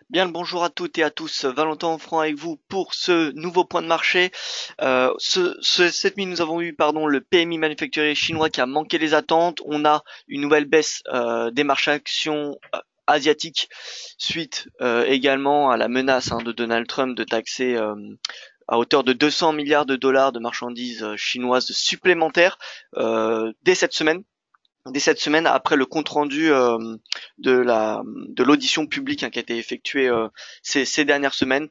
Bien le bonjour à toutes et à tous, Valentin Offrant avec vous pour ce nouveau point de marché. Cette nuit nous avons eu le PMI manufacturier chinois qui a manqué les attentes. On a une nouvelle baisse des marchés actions asiatiques suite également à la menace de Donald Trump de taxer à hauteur de 200 milliards de dollars de marchandises chinoises supplémentaires dès cette semaine. Après le compte rendu de l'audition publique qui a été effectuée ces dernières semaines.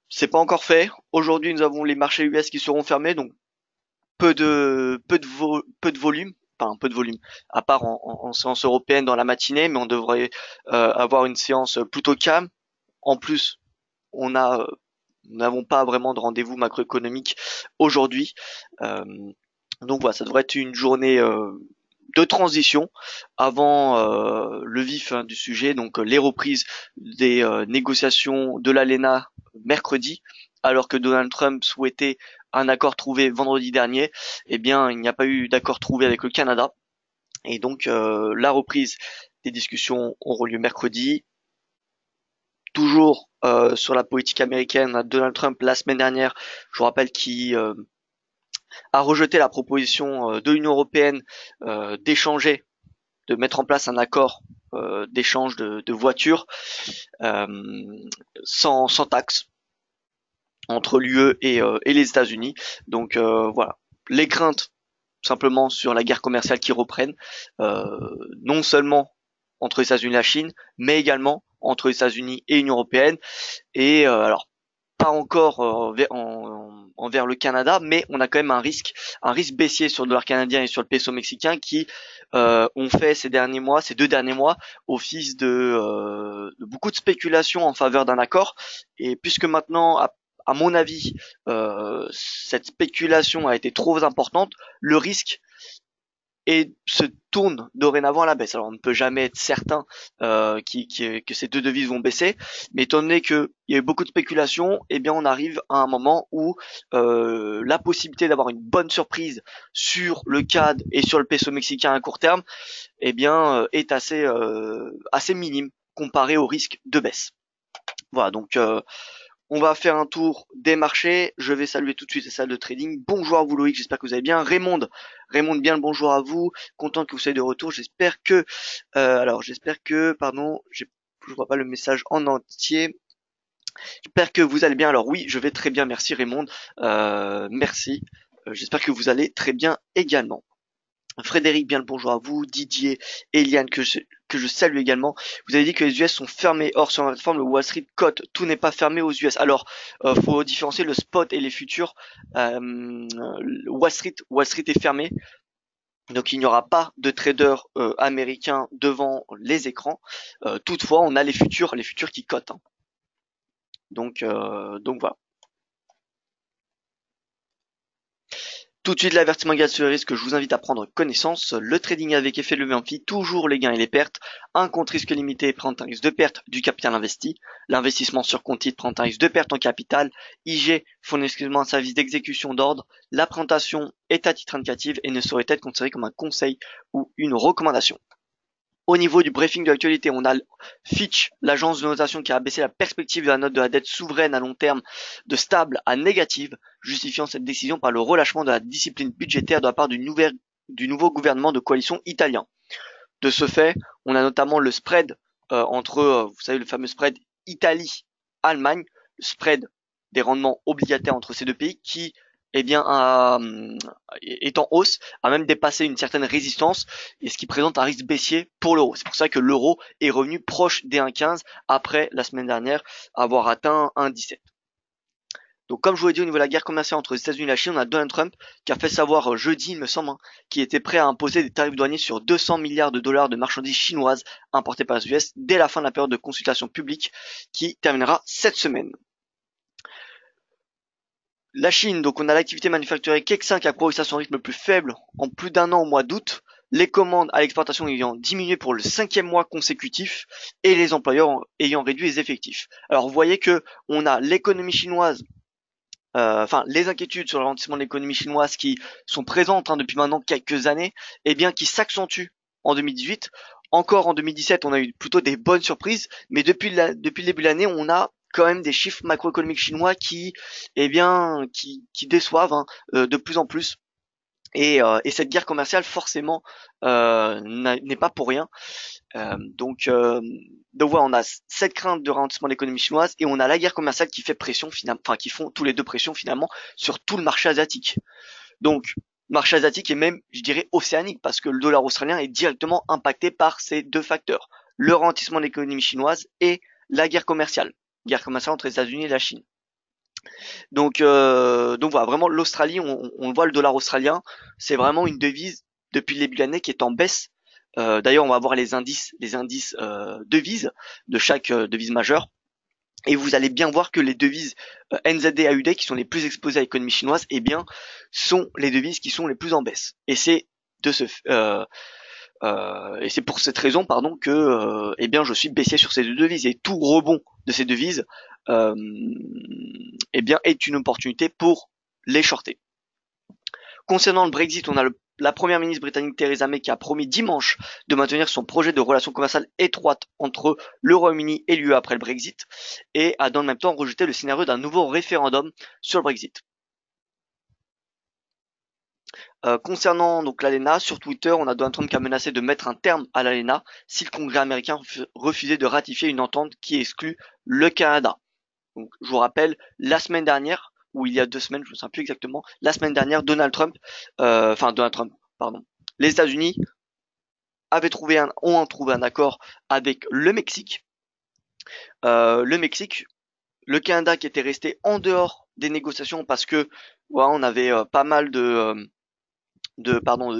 C'est pas encore fait. Aujourd'hui, nous avons les marchés US qui seront fermés, donc peu de volume, enfin un peu de volume, à part en séance européenne dans la matinée, mais on devrait avoir une séance plutôt calme. En plus, on a nous n'avons pas vraiment de rendez-vous macroéconomique aujourd'hui. Euh, donc voilà, ça devrait être une journée de transition avant le vif du sujet, donc les reprises des négociations de l'ALENA mercredi, alors que Donald Trump souhaitait un accord trouvé vendredi dernier. Eh bien, il n'y a pas eu d'accord trouvé avec le Canada, et donc la reprise des discussions auront lieu mercredi. Toujours sur la politique américaine, Donald Trump la semaine dernière, je vous rappelle qu'il a rejeté la proposition de l'Union européenne d'échanger, de mettre en place un accord d'échange de voitures euh, sans taxe entre l'UE et les États-Unis. Donc voilà, les craintes simplement sur la guerre commerciale qui reprennent, non seulement entre les États-Unis et la Chine, mais également entre les États-Unis et l'Union européenne. Et alors pas encore envers le Canada, mais on a quand même un risque baissier sur le dollar canadien et sur le peso mexicain qui ont fait ces 2 derniers mois, office de beaucoup de spéculation en faveur d'un accord. Et puisque maintenant, à mon avis, cette spéculation a été trop importante, le risque et se tourne dorénavant à la baisse. Alors on ne peut jamais être certain que ces deux devises vont baisser, mais étant donné qu'il y a eu beaucoup de spéculation, eh bien on arrive à un moment où la possibilité d'avoir une bonne surprise sur le CAD et sur le peso mexicain à court terme, eh bien est assez minime comparé au risque de baisse. Voilà, donc on va faire un tour des marchés. Je vais saluer tout de suite les salles de trading. Bonjour à vous Loïc, j'espère que vous allez bien. Raymond, bien le bonjour à vous. Content que vous soyez de retour. Je vois pas le message en entier. J'espère que vous allez bien. Alors oui, je vais très bien. Merci Raymond. Merci. J'espère que vous allez très bien également. Frédéric, bien le bonjour à vous. Didier, Eliane, que je salue également. Vous avez dit que les US sont fermés. Or, sur la plateforme, le Wall Street cote. Tout n'est pas fermé aux US. Alors, faut différencier le spot et les futurs. Wall Street est fermé. Donc, il n'y aura pas de traders américains devant les écrans. Toutefois, on a les futurs qui cotent. Hein. Donc voilà. Tout de suite, l'avertissement égal sur le risque, je vous invite à prendre connaissance. Le trading avec effet levé amphi, toujours les gains et les pertes. Un compte risque limité présente un risque de perte du capital investi. L'investissement sur compte titre présente un risque de perte en capital. IG fournit exclusivement un service d'exécution d'ordre. La présentation est à titre indicatif et ne saurait être considérée comme un conseil ou une recommandation. Au niveau du briefing de l'actualité, on a Fitch, l'agence de notation qui a abaissé la perspective de la note de la dette souveraine à long terme de stable à négative, justifiant cette décision par le relâchement de la discipline budgétaire de la part du nouveau gouvernement de coalition italien. De ce fait, on a notamment le spread vous savez, le fameux spread Italie-Allemagne, le spread des rendements obligataires entre ces deux pays qui est en hausse, a même dépassé une certaine résistance, et ce qui présente un risque baissier pour l'euro. C'est pour ça que l'euro est revenu proche des 1,15 après la semaine dernière avoir atteint 1,17. Donc comme je vous l'ai dit au niveau de la guerre commerciale entre les États-Unis et la Chine, on a Donald Trump qui a fait savoir jeudi, il me semble, qu'il était prêt à imposer des tarifs douaniers sur 200 milliards de dollars de marchandises chinoises importées par les US dès la fin de la période de consultation publique qui terminera cette semaine. La Chine, donc on a l'activité manufacturière Keck 5 a progressé à son rythme le plus faible en plus d'un an au mois d'août, les commandes à l'exportation ayant diminué pour le 5e mois consécutif et les employeurs ayant réduit les effectifs. Alors vous voyez que on a l'économie chinoise, les inquiétudes sur le ralentissement de l'économie chinoise qui sont présentes depuis maintenant quelques années, et bien qui s'accentuent en 2018. encore en 2017, on a eu plutôt des bonnes surprises, mais depuis le début de l'année, on a quand même des chiffres macroéconomiques chinois qui déçoivent, hein, de plus en plus. Et cette guerre commerciale, forcément, n'est pas pour rien. Euh, donc, euh, donc voilà, on a cette crainte de ralentissement de l'économie chinoise et on a la guerre commerciale qui fait pression finalement, enfin qui font tous les deux pression finalement sur tout le marché asiatique. Donc, marché asiatique et même, je dirais, océanique, parce que le dollar australien est directement impacté par ces deux facteurs, le ralentissement de l'économie chinoise et la guerre commerciale entre les États-Unis et la Chine. Donc voilà, vraiment l'Australie, on voit le dollar australien, c'est vraiment une devise depuis le début de l'année qui est en baisse. D'ailleurs, on va voir les indices devises de chaque devise majeure. Et vous allez bien voir que les devises NZD et AUD qui sont les plus exposées à l'économie chinoise, eh bien, sont les devises qui sont les plus en baisse. Et c'est de ce et c'est pour cette raison, pardon, que eh bien je suis baissier sur ces deux devises et tout rebond de ces devises, euh, eh bien est une opportunité pour les shorter. Concernant le Brexit, on a la première ministre britannique Theresa May qui a promis dimanche de maintenir son projet de relations commerciales étroites entre le Royaume-Uni et l'UE après le Brexit et a dans le même temps rejeté le scénario d'un nouveau référendum sur le Brexit. Concernant donc l'ALENA, sur Twitter, on a Donald Trump qui a menacé de mettre un terme à l'ALENA si le Congrès américain refusait de ratifier une entente qui exclut le Canada. Donc, je vous rappelle, la semaine dernière, ou il y a 2 semaines, je ne sais plus exactement, la semaine dernière, Donald Trump, pardon, les États-Unis ont trouvé un accord avec le Mexique. Le Canada qui était resté en dehors des négociations parce que voilà, on avait pas mal de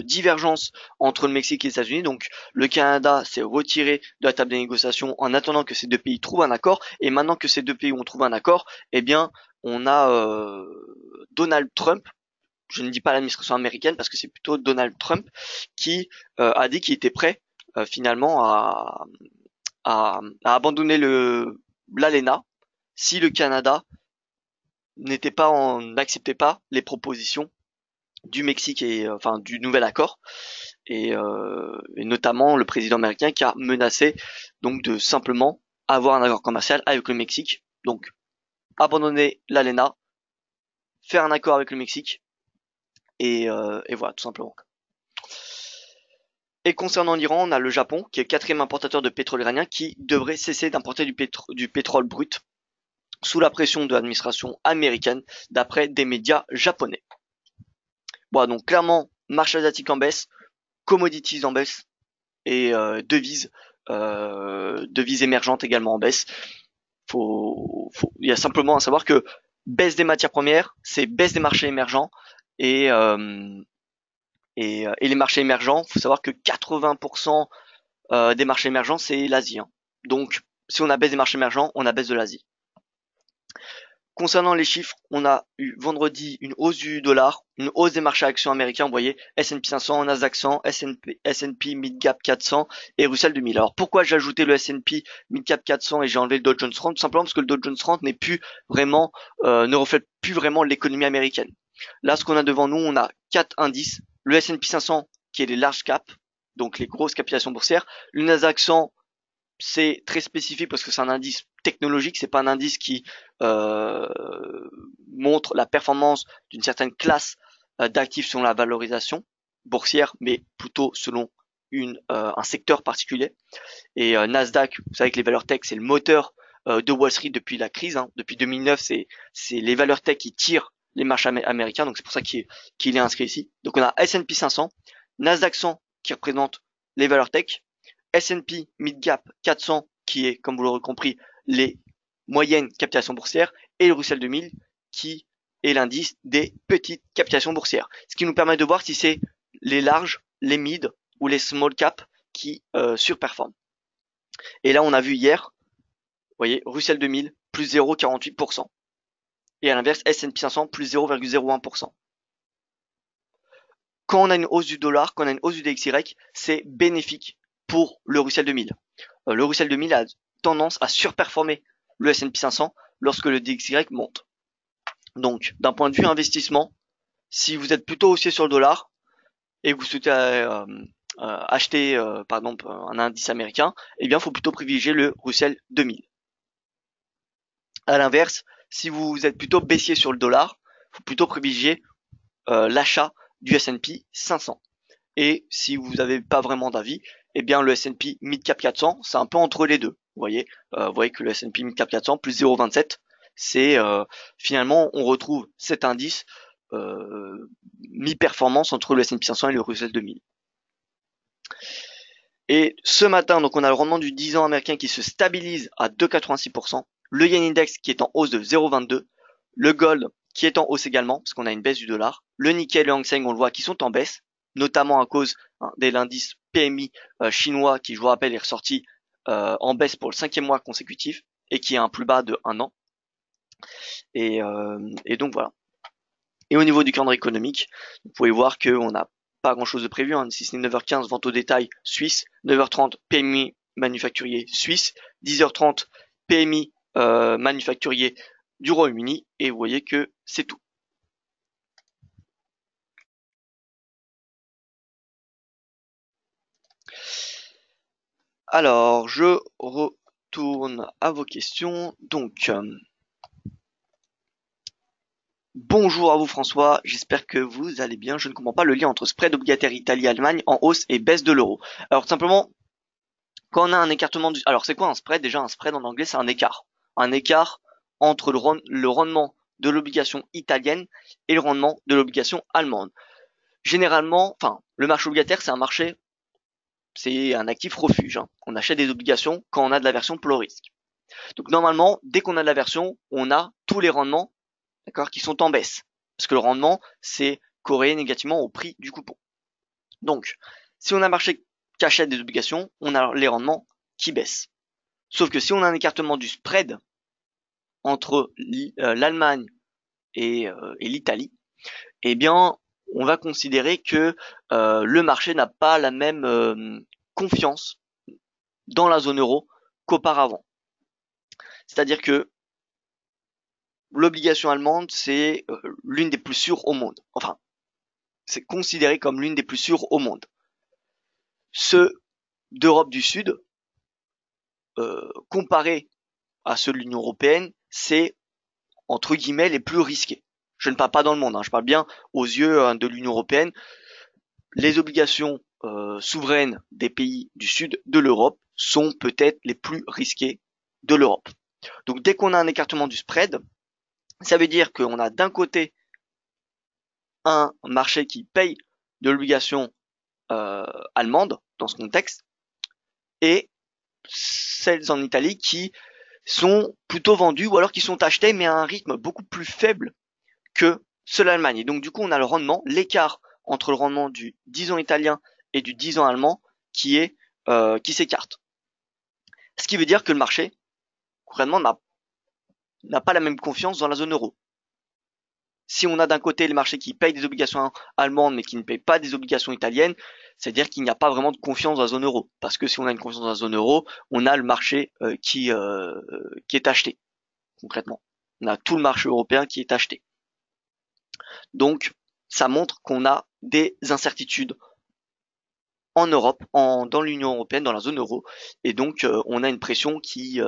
divergence entre le Mexique et les États-Unis. Donc le Canada s'est retiré de la table des négociations en attendant que ces deux pays trouvent un accord. Et maintenant que ces deux pays ont trouvé un accord, eh bien on a Donald Trump. Je ne dis pas l'administration américaine parce que c'est plutôt Donald Trump qui a dit qu'il était prêt finalement à abandonner l'ALENA si le Canada n'acceptait pas les propositions du Mexique et enfin du nouvel accord et notamment le président américain qui a menacé donc de simplement avoir un accord commercial avec le Mexique, donc abandonner l'ALENA, faire un accord avec le Mexique et voilà tout simplement. Et concernant l'Iran, on a le Japon qui est quatrième importateur de pétrole iranien qui devrait cesser d'importer du pétrole brut sous la pression de l'administration américaine d'après des médias japonais. Bon, donc clairement, marché asiatique en baisse, commodities en baisse et devises émergentes également en baisse. Il y a simplement à savoir que baisse des matières premières, c'est baisse des marchés émergents et les marchés émergents, faut savoir que 80% des marchés émergents c'est l'Asie. Hein. Donc si on a baisse des marchés émergents, on a baisse de l'Asie. Concernant les chiffres, on a eu vendredi une hausse du dollar, une hausse des marchés actions américains, vous voyez, S&P 500, Nasdaq 100, S&P Mid Cap 400 et Russell 2000. Alors pourquoi j'ai ajouté le S&P Mid Cap 400 et j'ai enlevé le Dow Jones 30? Tout simplement parce que le Dow Jones 30 n'est plus vraiment, ne reflète plus vraiment l'économie américaine. Là, ce qu'on a devant nous, on a 4 indices. Le S&P 500 qui est les large caps, donc les grosses capitalisations boursières. Le Nasdaq 100, c'est très spécifique parce que c'est un indice technologique, c'est pas un indice qui montre la performance d'une certaine classe d'actifs selon la valorisation boursière, mais plutôt selon un secteur particulier. Et Nasdaq, vous savez que les valeurs tech, c'est le moteur de Wall Street depuis la crise. Hein. Depuis 2009, c'est les valeurs tech qui tirent les marchés américains, donc c'est pour ça qu'il est inscrit ici. Donc on a S&P 500, Nasdaq 100 qui représente les valeurs tech, S&P Mid Cap 400 qui est, comme vous l'aurez compris, les moyennes capitalisations boursières et le Russell 2000 qui est l'indice des petites capitalisations boursières. Ce qui nous permet de voir si c'est les larges, les mid ou les small cap qui surperforment. Et là, on a vu hier, vous voyez, Russell 2000 plus 0,48%. Et à l'inverse, S&P 500 plus 0,01%. Quand on a une hausse du dollar, quand on a une hausse du DXY, c'est bénéfique pour le Russell 2000. Le Russell 2000 a tendance à surperformer le S&P 500 lorsque le DXY monte. Donc, d'un point de vue investissement, si vous êtes plutôt haussier sur le dollar et que vous souhaitez acheter par exemple un indice américain, eh bien, il faut plutôt privilégier le Russell 2000. À l'inverse, si vous êtes plutôt baissier sur le dollar, il faut plutôt privilégier l'achat du S&P 500. Et si vous n'avez pas vraiment d'avis, eh bien le S&P Mid Cap 400, c'est un peu entre les deux. Vous voyez que le S&P Mid Cap 400 plus 0,27, c'est finalement on retrouve cet indice mi-performance entre le S&P 500 et le Russell 2000. Et ce matin, donc on a le rendement du 10 ans américain qui se stabilise à 2,86%, le Yen Index qui est en hausse de 0,22, le Gold qui est en hausse également, parce qu'on a une baisse du dollar, le Nikkei et le Hang Seng, on le voit, qui sont en baisse, notamment à cause de l'indice PMI chinois qui, je vous rappelle, est ressorti en baisse pour le 5e mois consécutif et qui est un plus bas de 1 an. Et donc voilà. Et au niveau du calendrier économique, vous pouvez voir qu'on n'a pas grand chose de prévu, hein, si ce n'est 9h15 vente au détail suisse, 9h30 PMI manufacturier suisse, 10h30 PMI manufacturier du Royaume-Uni, et vous voyez que c'est tout. Alors, je retourne à vos questions. Donc, bonjour à vous François, j'espère que vous allez bien. Je ne comprends pas le lien entre spread obligataire Italie-Allemagne en hausse et baisse de l'euro. Alors, simplement, quand on a un écartement du... Alors, c'est quoi un spread? Déjà, un spread en anglais, c'est un écart. Un écart entre le rendement de l'obligation italienne et le rendement de l'obligation allemande. Généralement, enfin, le marché obligataire, c'est un marché, c'est un actif refuge, hein. On achète des obligations quand on a de l'aversion pour le risque. Donc normalement, dès qu'on a de l'aversion, on a tous les rendements, d'accord, qui sont en baisse. Parce que le rendement, c'est corrélé négativement au prix du coupon. Donc, si on a un marché qui achète des obligations, on a les rendements qui baissent. Sauf que si on a un écartement du spread entre l'Allemagne et l'Italie, eh bien, on va considérer que le marché n'a pas la même confiance dans la zone euro qu'auparavant. C'est-à-dire que l'obligation allemande, c'est l'une des plus sûres au monde. Enfin, c'est considéré comme l'une des plus sûres au monde. Ceux d'Europe du Sud, comparé à ceux de l'Union européenne, c'est entre guillemets les plus risqués. Je ne parle pas dans le monde, hein, je parle bien aux yeux de l'Union européenne. Les obligations souveraines des pays du sud de l'Europe sont peut-être les plus risquées de l'Europe. Donc dès qu'on a un écartement du spread, ça veut dire qu'on a d'un côté un marché qui paye de l'obligation allemande dans ce contexte, et celles en Italie qui sont plutôt vendues ou alors qui sont achetées mais à un rythme beaucoup plus faible que ceux de l'Allemagne. Et donc du coup on a le rendement, l'écart entre le rendement du 10 ans italien et du 10 ans allemand qui s'écarte. Ce qui veut dire que le marché concrètement n'a pas la même confiance dans la zone euro. Si on a d'un côté les marchés qui payent des obligations allemandes mais qui ne payent pas des obligations italiennes, c'est-à-dire qu'il n'y a pas vraiment de confiance dans la zone euro. Parce que si on a une confiance dans la zone euro, on a le marché qui est acheté, concrètement. On a tout le marché européen qui est acheté. Donc, ça montre qu'on a des incertitudes en Europe, dans l'Union européenne, dans la zone euro. Et donc, on a une pression qui,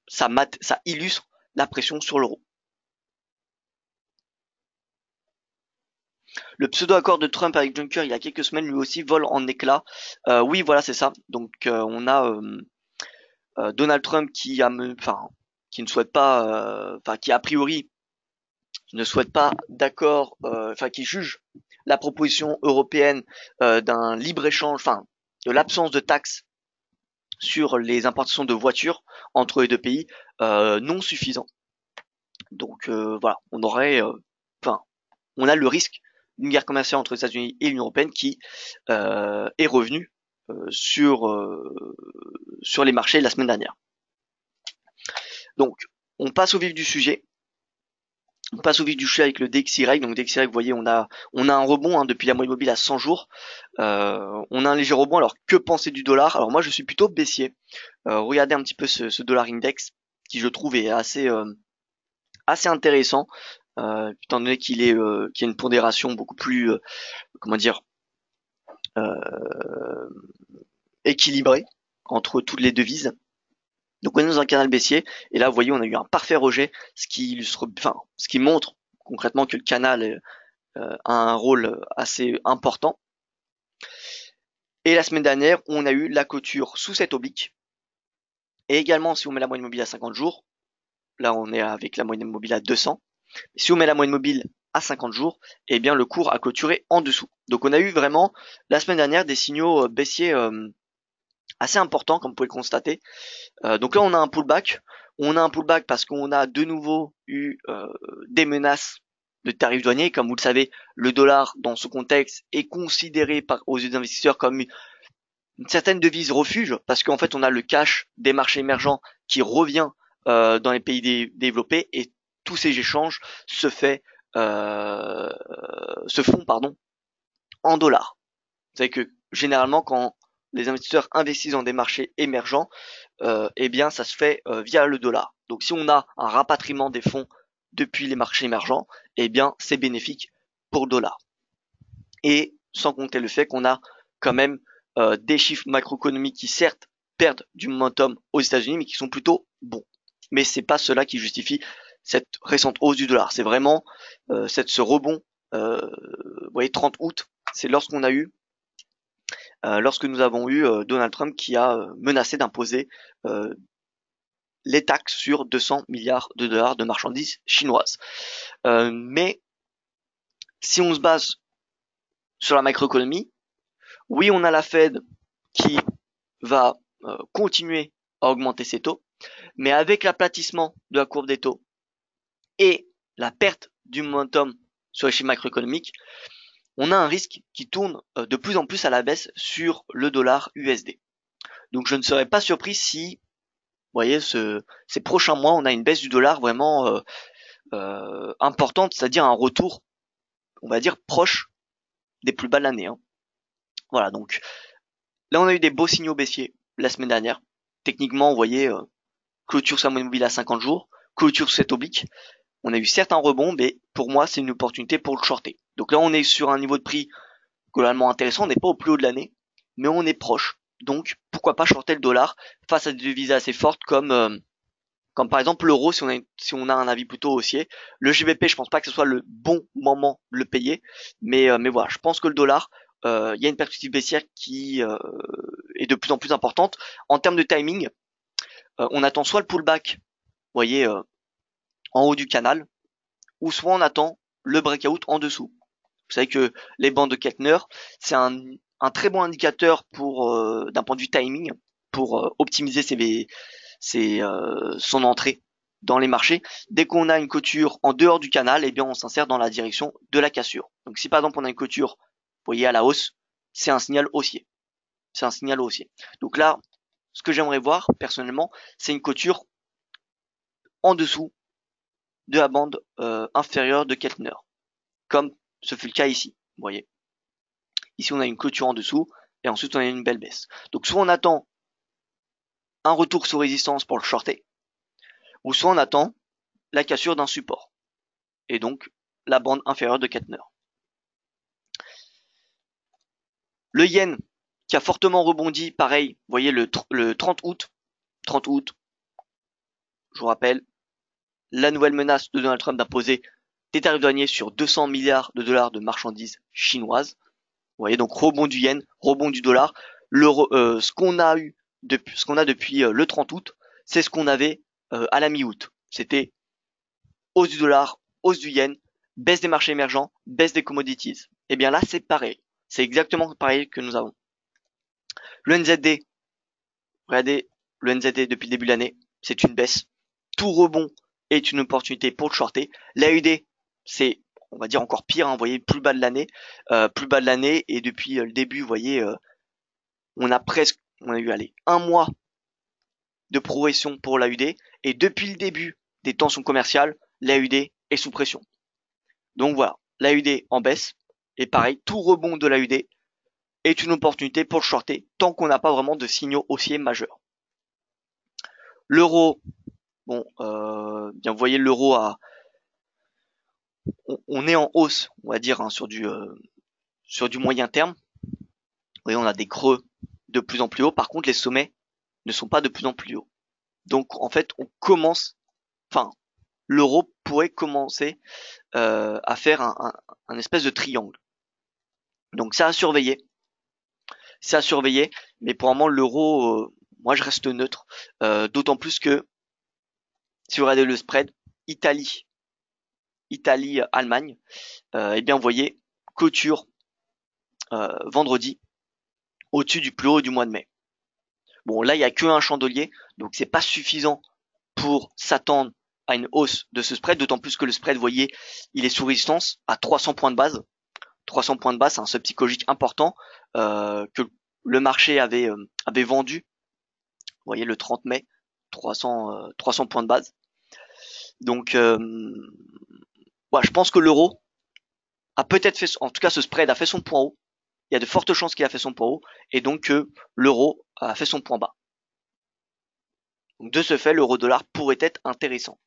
ça illustre la pression sur l'euro. Le pseudo-accord de Trump avec Juncker il y a quelques semaines lui aussi vole en éclats. Oui, voilà, c'est ça. Donc on a Donald Trump qui qui ne souhaite pas, qui a priori ne souhaite pas d'accord, qui juge la proposition européenne d'un libre-échange, de l'absence de taxes sur les importations de voitures entre les deux pays non suffisant. Donc voilà, on a le risque d'une guerre commerciale entre les États-Unis et l'Union européenne qui est revenue sur les marchés la semaine dernière. Donc, on passe au vif du sujet. On passe au vif du sujet avec le DXY. Donc DXY, vous voyez, on a un rebond depuis la moyenne mobile à 100 jours. On a un léger rebond. Alors, que penser du dollar? Alors moi, je suis plutôt baissier. Regardez un petit peu ce dollar index qui je trouve est assez intéressant. Étant donné qu'il a une pondération beaucoup plus, euh, équilibré entre toutes les devises. Donc on est dans un canal baissier et là vous voyez on a eu un parfait rejet, ce qui illustre, enfin ce qui montre concrètement que le canal a un rôle assez important. Et la semaine dernière on a eu la clôture sous cette oblique. Et également si on met la moyenne mobile à 50 jours, là on est avec la moyenne mobile à 200. Si on met la moyenne mobile à 50 jours, eh bien le cours a clôturé en dessous. Donc on a eu vraiment la semaine dernière des signaux baissiers assez importants comme vous pouvez le constater. Donc là on a un pullback. On a un pullback parce qu'on a de nouveau eu des menaces de tarifs douaniers. Comme vous le savez, le dollar dans ce contexte est considéré aux yeux des investisseurs comme une certaine devise refuge parce qu'en fait on a le cash des marchés émergents qui revient dans les pays développés et tous ces échanges euh, se font en dollars. Vous savez que généralement quand les investisseurs investissent dans des marchés émergents, eh bien ça se fait via le dollar. Donc si on a un rapatriement des fonds depuis les marchés émergents, eh bien c'est bénéfique pour le dollar. Et sans compter le fait qu'on a quand même des chiffres macroéconomiques qui certes perdent du momentum aux États-Unis, mais qui sont plutôt bons. Mais c'est pas cela qui justifie cette récente hausse du dollar. C'est vraiment ce rebond. Vous voyez, 30 août, c'est lorsque nous avons eu Donald Trump qui a menacé d'imposer les taxes sur 200 milliards de dollars de marchandises chinoises. Mais si on se base sur la macroéconomie, oui, on a la Fed qui va continuer à augmenter ses taux, mais avec l'aplatissement de la courbe des taux et la perte du momentum sur les chiffres macroéconomiques, on a un risque qui tourne de plus en plus à la baisse sur le dollar USD. Donc je ne serais pas surpris si, vous voyez, ces prochains mois, on a une baisse du dollar vraiment importante, c'est-à-dire un retour, on va dire, proche des plus bas de l'année. Hein. Voilà, donc là on a eu des beaux signaux baissiers la semaine dernière. Techniquement, vous voyez, clôture sur la moyenne mobile à 50 jours, clôture sur cette oblique. On a eu certains rebonds, mais pour moi, c'est une opportunité pour le shorter. Donc là, on est sur un niveau de prix globalement intéressant. On n'est pas au plus haut de l'année, mais on est proche. Donc, pourquoi pas shorter le dollar face à des devises assez fortes comme par exemple l'euro si on a un avis plutôt haussier. Le GBP, je pense pas que ce soit le bon moment de le payer, mais voilà, je pense que le dollar, il y a une perspective baissière qui est de plus en plus importante. En termes de timing, on attend soit le pullback, vous voyez, en haut du canal, ou soit on attend le breakout en dessous. Vous savez que les bandes de Keltner, c'est un très bon indicateur pour d'un point de vue timing, pour optimiser son entrée dans les marchés. Dès qu'on a une clôture en dehors du canal, eh bien on s'insère dans la direction de la cassure. Donc si par exemple on a une clôture, vous voyez, à la hausse, c'est un signal haussier. C'est un signal haussier. Donc là, ce que j'aimerais voir personnellement, c'est une clôture en dessous de la bande inférieure de Keltner, comme ce fut le cas ici. Vous voyez. Ici on a une clôture en dessous et ensuite on a une belle baisse. Donc soit on attend un retour sous résistance pour le shorter, ou soit on attend la cassure d'un support et donc la bande inférieure de Keltner. Le yen qui a fortement rebondi, pareil, vous voyez le 30 août, 30 août, je vous rappelle, la nouvelle menace de Donald Trump d'imposer des tarifs douaniers sur 200 milliards de dollars de marchandises chinoises. Vous voyez, donc rebond du yen, rebond du dollar. Ce qu'on a depuis le 30 août, c'est ce qu'on avait à la mi-août. C'était hausse du dollar, hausse du yen, baisse des marchés émergents, baisse des commodities. Et bien là, c'est pareil. C'est exactement pareil que nous avons. Le NZD, regardez, le NZD depuis le début de l'année, c'est une baisse. Tout rebond est une opportunité pour le shorter. L'AUD, c'est, on va dire encore pire, hein, vous voyez, plus bas de l'année, et depuis le début, vous voyez, on a eu, allez, un mois de progression pour l'AUD, et depuis le début des tensions commerciales, l'AUD est sous pression. Donc voilà, l'AUD en baisse, et pareil, tout rebond de l'AUD est une opportunité pour le shorter, tant qu'on n'a pas vraiment de signaux haussiers majeurs. L'euro, bon, bien vous voyez l'euro on est en hausse, on va dire, hein, sur du moyen terme. voyez, on a des creux de plus en plus hauts. Par contre, les sommets ne sont pas de plus en plus hauts. Donc, en fait, enfin, l'euro pourrait commencer à faire un espèce de triangle. Donc, ça à surveiller. C'est à surveiller. Mais pour le moment, l'euro, moi, je reste neutre. D'autant plus que, si vous regardez le spread, Italie-Allemagne, eh bien, vous voyez, clôture vendredi au-dessus du plus haut du mois de mai. Bon, là, il y a que un chandelier, donc c'est pas suffisant pour s'attendre à une hausse de ce spread, d'autant plus que le spread, vous voyez, il est sous résistance à 300 points de base. 300 points de base, c'est un seuil psychologique important que le marché avait vendu. Vous voyez, le 30 mai, 300 points de base. Donc, ouais, je pense que l'euro a peut-être fait, en tout cas, ce spread a fait son point haut. Il y a de fortes chances qu'il a fait son point haut, et donc l'euro a fait son point bas. Donc, de ce fait, l'euro-dollar pourrait être intéressant.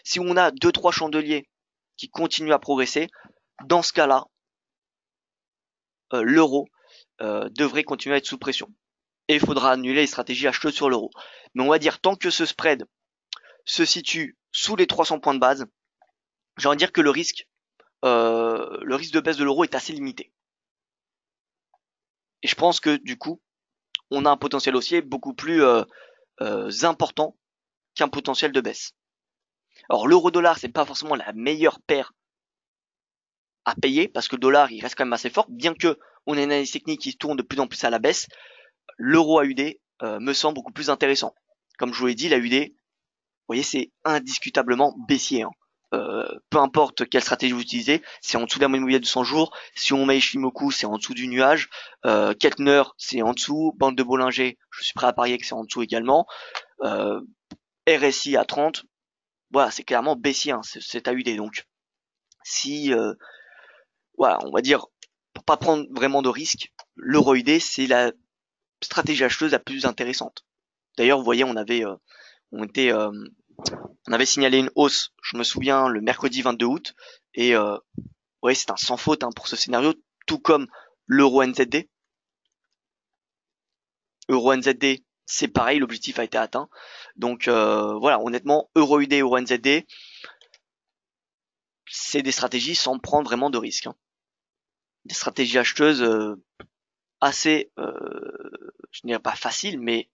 Si on a 2-3 chandeliers qui continuent à progresser, dans ce cas-là, l'euro devrait continuer à être sous pression. Et il faudra annuler les stratégies acheteuses sur l'euro. Mais on va dire, tant que ce spread se situe sous les 300 points de base, j'ai envie de dire que le risque de baisse de l'euro est assez limité. Et je pense que du coup, on a un potentiel haussier beaucoup plus important qu'un potentiel de baisse. Alors l'euro-dollar, c'est pas forcément la meilleure paire à payer parce que le dollar, il reste quand même assez fort, bien que on ait une analyse technique qui tourne de plus en plus à la baisse. L'euro AUD me semble beaucoup plus intéressant. Comme je vous l'ai dit, l'AUD, vous voyez, c'est indiscutablement baissier. Peu importe quelle stratégie vous utilisez, c'est en dessous de la moyenne mobile de 200 jours. Si on met Ishimoku, c'est en dessous du nuage. Keltner, c'est en dessous. Bande de Bollinger, je suis prêt à parier que c'est en dessous également. RSI à 30, voilà, c'est clairement baissier, hein, c'est AUD. Donc, si, voilà, on va dire, pour pas prendre vraiment de risques, l'euro UD, c'est la stratégie acheteuse la plus intéressante. D'ailleurs, vous voyez, on était, on avait signalé une hausse, je me souviens, le mercredi 22 août, et ouais, c'est un sans faute hein, pour ce scénario, tout comme l'euro NZD. Euro NZD, c'est pareil, l'objectif a été atteint. Donc voilà, honnêtement, euro UD, euro NZD, c'est des stratégies sans prendre vraiment de risques. Hein. Des stratégies acheteuses assez, je ne dirais pas faciles, mais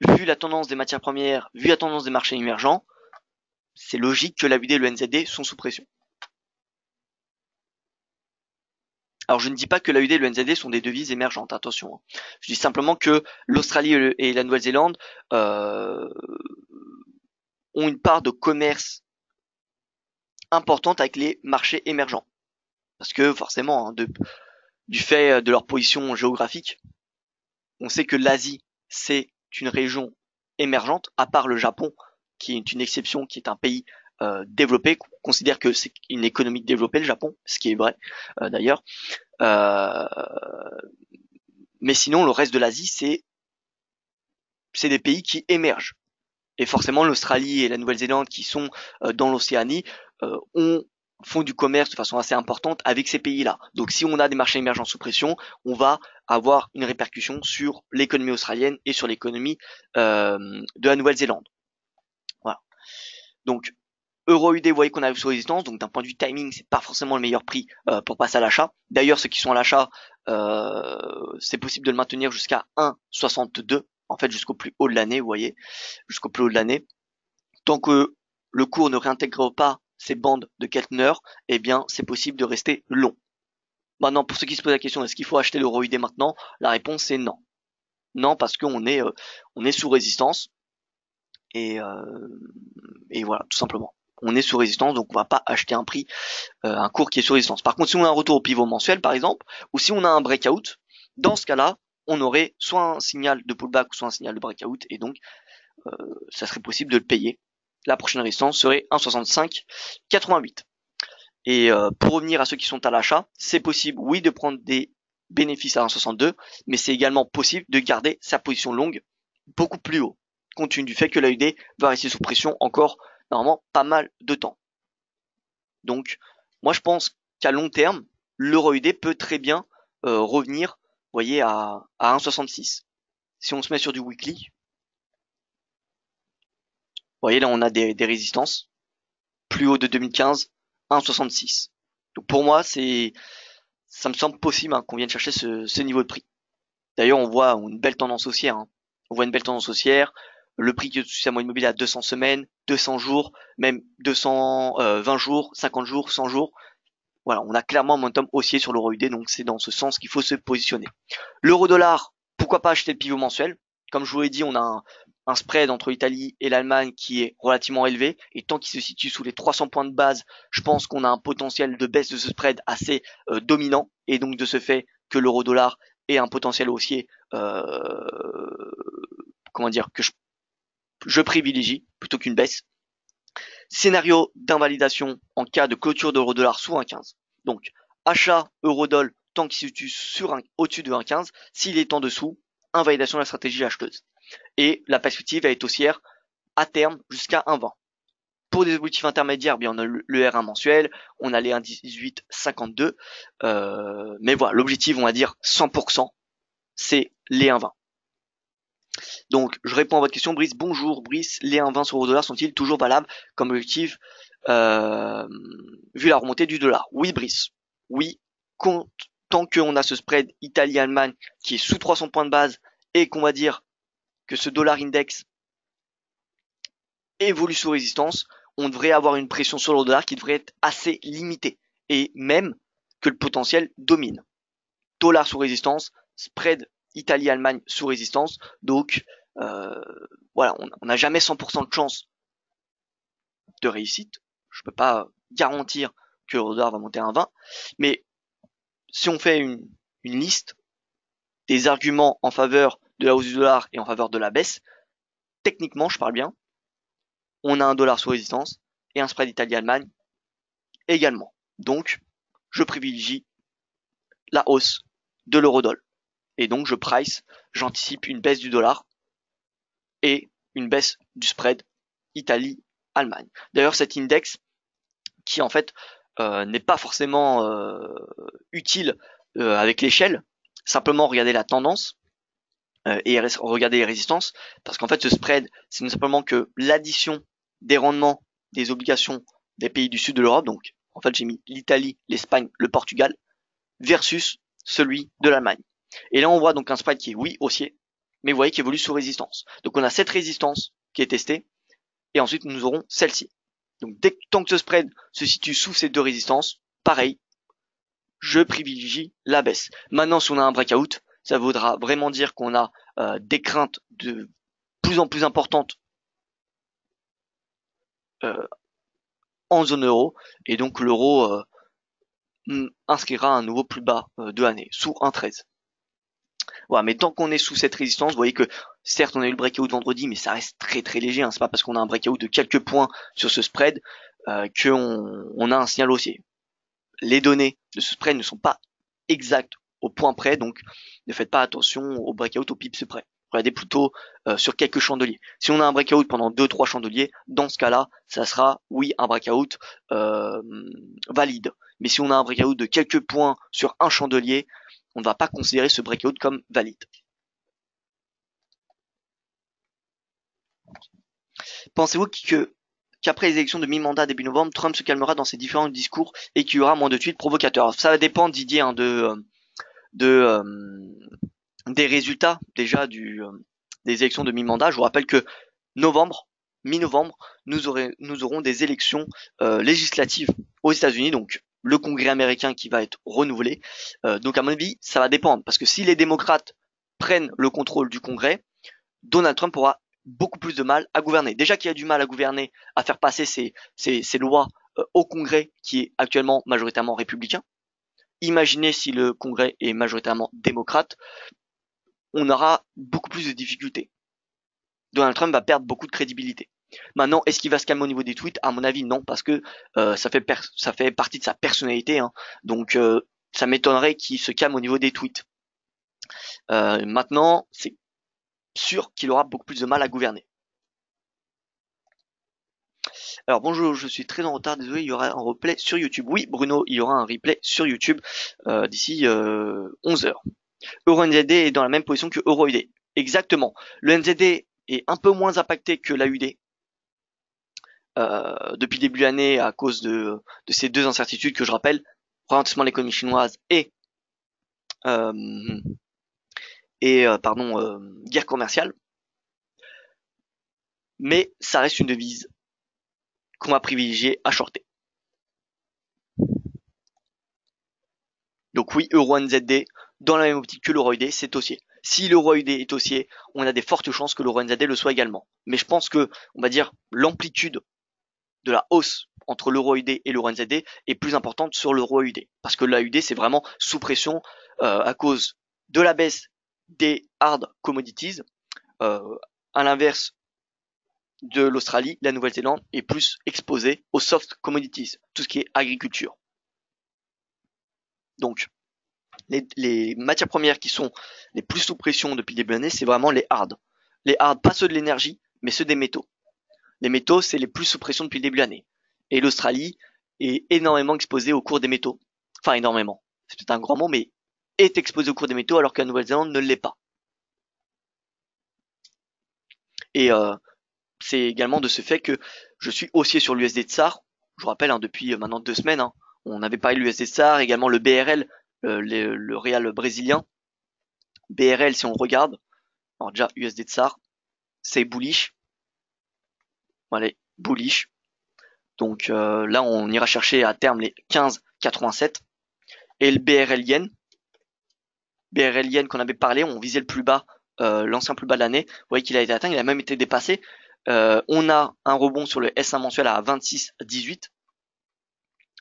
vu la tendance des matières premières, vu la tendance des marchés émergents, c'est logique que l'AUD et le NZD sont sous pression. Alors je ne dis pas que l'AUD et le NZD sont des devises émergentes, attention. Hein. Je dis simplement que l'Australie et la Nouvelle-Zélande ont une part de commerce importante avec les marchés émergents. Parce que forcément, hein, du fait de leur position géographique, on sait que l'Asie, c'est une région émergente, à part le Japon, qui est une exception, qui est un pays développé, on considère que c'est une économie développée, le Japon, ce qui est vrai d'ailleurs. Euh, mais sinon, le reste de l'Asie, c'est des pays qui émergent. Et forcément, l'Australie et la Nouvelle-Zélande, qui sont dans l'Océanie, font du commerce de façon assez importante avec ces pays-là. Donc si on a des marchés émergents sous pression, on va avoir une répercussion sur l'économie australienne et sur l'économie de la Nouvelle-Zélande. Voilà. Donc Euro-UD, vous voyez qu'on arrive sous résistance, donc d'un point de vue timing, c'est pas forcément le meilleur prix pour passer à l'achat. D'ailleurs, ceux qui sont à l'achat, c'est possible de le maintenir jusqu'à 1,62, en fait jusqu'au plus haut de l'année, vous voyez, jusqu'au plus haut de l'année. Tant que le cours ne réintègre pas ces bandes de Keltner, eh bien c'est possible de rester long. Maintenant, pour ceux qui se posent la question, est-ce qu'il faut acheter l'euro UD maintenant? La réponse est non. Non, parce qu'on est, on est sous résistance. Et, voilà, tout simplement. On est sous résistance, donc on va pas acheter un cours qui est sous résistance. Par contre, si on a un retour au pivot mensuel, par exemple, ou si on a un breakout, dans ce cas-là, on aurait soit un signal de pullback, soit un signal de breakout, et donc ça serait possible de le payer. La prochaine résistance serait 1,6588. Et pour revenir à ceux qui sont à l'achat, c'est possible, oui, de prendre des bénéfices à 1,62, mais c'est également possible de garder sa position longue beaucoup plus haut, compte tenu du fait que l'AUD va rester sous pression encore, normalement, pas mal de temps. Donc, moi, je pense qu'à long terme, l'euro UD peut très bien revenir, vous voyez, à 1,66. Si on se met sur du weekly, vous voyez là on a des résistances plus haut de 2015, 1,66. Donc pour moi ça me semble possible hein, qu'on vienne chercher ce niveau de prix. D'ailleurs on voit une belle tendance haussière. Hein. On voit une belle tendance haussière. Le prix qui est au-dessus de la moyenne mobile à 200 semaines, 200 jours, même 220 jours, 50 jours, 100 jours. Voilà, on a clairement un momentum haussier sur l'euro UD, donc c'est dans ce sens qu'il faut se positionner. L'euro dollar, pourquoi pas acheter le pivot mensuel? Comme je vous l'ai dit, on a un spread entre l'Italie et l'Allemagne qui est relativement élevé, et tant qu'il se situe sous les 300 points de base, je pense qu'on a un potentiel de baisse de ce spread assez dominant, et donc de ce fait que l'euro dollar ait un potentiel haussier, comment dire, que je privilégie plutôt qu'une baisse. Scénario d'invalidation en cas de clôture d'euro-dollar sous 1,15. Donc, achat euro-doll tant qu'il se situe au-dessus de 1,15. S'il est en dessous, invalidation de la stratégie acheteuse. Et la perspective est haussière à terme jusqu'à 1,20. Pour des objectifs intermédiaires, bien on a le R1 mensuel, on a les 1,1852. Mais voilà, l'objectif, on va dire 100%, c'est les 1,20. Donc, je réponds à votre question, Brice. Bonjour, Brice. Les 1,20 sur euro dollar sont-ils toujours valables comme objectif vu la remontée du dollar? Oui, Brice. Oui. Tant qu'on a ce spread Italie-Allemagne qui est sous 300 points de base et qu'on va dire que ce dollar index évolue sous résistance, on devrait avoir une pression sur le dollar qui devrait être assez limitée et même que le potentiel domine. Dollar sous résistance, spread Italie-Allemagne sous résistance, donc voilà, on n'a jamais 100% de chance de réussite. Je peux pas garantir que le dollar va monter à 1,20, mais si on fait une liste des arguments en faveur de la hausse du dollar et en faveur de la baisse, techniquement, je parle bien, on a un dollar sous résistance et un spread Italie-Allemagne également. Donc, je privilégie la hausse de l'euro-dollar. Et donc, j'anticipe une baisse du dollar et une baisse du spread Italie-Allemagne. D'ailleurs, cet index, qui en fait n'est pas forcément utile avec l'échelle, simplement regarder la tendance et regarder les résistances, parce qu'en fait ce spread, c'est non simplement que l'addition des rendements des obligations des pays du sud de l'Europe, donc en fait j'ai mis l'Italie, l'Espagne, le Portugal, versus celui de l'Allemagne. Et là on voit donc un spread qui est oui haussier, mais vous voyez qui évolue sous résistance. Donc on a cette résistance qui est testée, et ensuite nous aurons celle-ci. Donc tant que ce spread se situe sous ces deux résistances, pareil, je privilégie la baisse. Maintenant, si on a un breakout, ça voudra vraiment dire qu'on a des craintes de plus en plus importantes en zone euro, et donc l'euro inscrira un nouveau plus bas de l'année, sous 1,13. Voilà, mais tant qu'on est sous cette résistance, vous voyez que certes on a eu le breakout vendredi, mais ça reste très très léger. Hein. C'est pas parce qu'on a un breakout de quelques points sur ce spread qu'on a un signal haussier. Les données de ce spread ne sont pas exactes au point près, donc ne faites pas attention au breakout au pips près. Regardez plutôt sur quelques chandeliers. Si on a un breakout pendant 2-3 chandeliers, dans ce cas-là, ça sera oui un breakout valide. Mais si on a un breakout de quelques points sur un chandelier, on ne va pas considérer ce breakout comme valide. Pensez-vous qu'après les élections de mi-mandat début novembre, Trump se calmera dans ses différents discours et qu'il y aura moins de tweets provocateurs? Ça va dépendre, Didier, hein, des résultats déjà des élections de mi-mandat. Je vous rappelle que mi-novembre, nous aurons des élections législatives aux États-Unis, donc le Congrès américain qui va être renouvelé. Donc à mon avis, ça va dépendre, parce que si les démocrates prennent le contrôle du Congrès, Donald Trump aura beaucoup plus de mal à gouverner. Déjà qu'il a du mal à gouverner, à faire passer ses lois au Congrès, qui est actuellement majoritairement républicain. Imaginez si le Congrès est majoritairement démocrate, on aura beaucoup plus de difficultés. Donald Trump va perdre beaucoup de crédibilité. Maintenant, est-ce qu'il va se calmer au niveau des tweets? À mon avis, non, parce que ça fait partie de sa personnalité. Hein. Donc, ça m'étonnerait qu'il se calme au niveau des tweets. Maintenant, c'est sûr qu'il aura beaucoup plus de mal à gouverner. Alors bonjour, je suis très en retard, désolé, il y aura un replay sur YouTube. Oui, Bruno, il y aura un replay sur YouTube d'ici 11 heures. EuroNZD est dans la même position que EuroUD. Exactement. Le NZD est un peu moins impacté que l'AUD depuis le début de l'année à cause de ces deux incertitudes que je rappelle, ralentissement de l'économie chinoise euh, guerre commerciale. Mais ça reste une devise qu'on va privilégier à shorter. Donc oui, EuroNZD, dans la même optique que l'EuroUD, c'est haussier. Si l'EuroUD est haussier, on a des fortes chances que l'EuroNZD le soit également. Mais je pense que, on va dire, l'amplitude de la hausse entre l'EuroUD et l'EuroNZD est plus importante sur l'EuroUD. Parce que l'AUD, c'est vraiment sous pression à cause de la baisse des hard commodities. À l'inverse de l'Australie, la Nouvelle-Zélande est plus exposée aux soft commodities, tout ce qui est agriculture. Donc, les matières premières qui sont les plus sous pression depuis le début de l'année, c'est vraiment les hard. Les hard, pas ceux de l'énergie, mais ceux des métaux. Les métaux, c'est les plus sous pression depuis le début de l'année. Et l'Australie est énormément exposée au cours des métaux. Enfin, énormément. C'est peut-être un grand mot, mais est exposée au cours des métaux alors que la Nouvelle-Zélande ne l'est pas. Et c'est également de ce fait que je suis haussier sur l'USD Tsar. Je vous rappelle, depuis maintenant 2 semaines, on avait parlé de l'USD Tsar, également le BRL, le Real brésilien. BRL, si on regarde, alors déjà USD Tsar, c'est bullish. Voilà, bullish. Donc là, on ira chercher à terme les 15,87. Et le BRL Yen, qu'on avait parlé, on visait le plus bas, l'ancien plus bas de l'année. Vous voyez qu'il a été atteint, il a même été dépassé. On a un rebond sur le S1 mensuel à 26,18.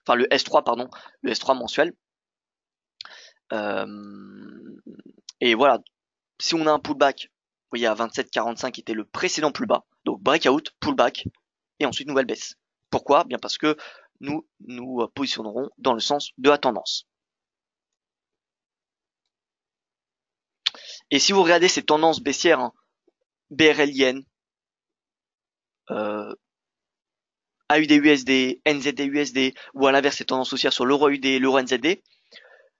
Enfin le S3 pardon, le S3 mensuel. Et voilà, si on a un pullback, vous voyez à 27,45 qui était le précédent plus bas. Donc breakout, pullback et ensuite nouvelle baisse. Pourquoi? Bien parce que nous nous positionnerons dans le sens de la tendance. Et si vous regardez ces tendances baissières, BRL Yen, AUD-USD, NZD-USD, ou à l'inverse ces tendances haussières sur l'euro-UD et l'euro-NZD,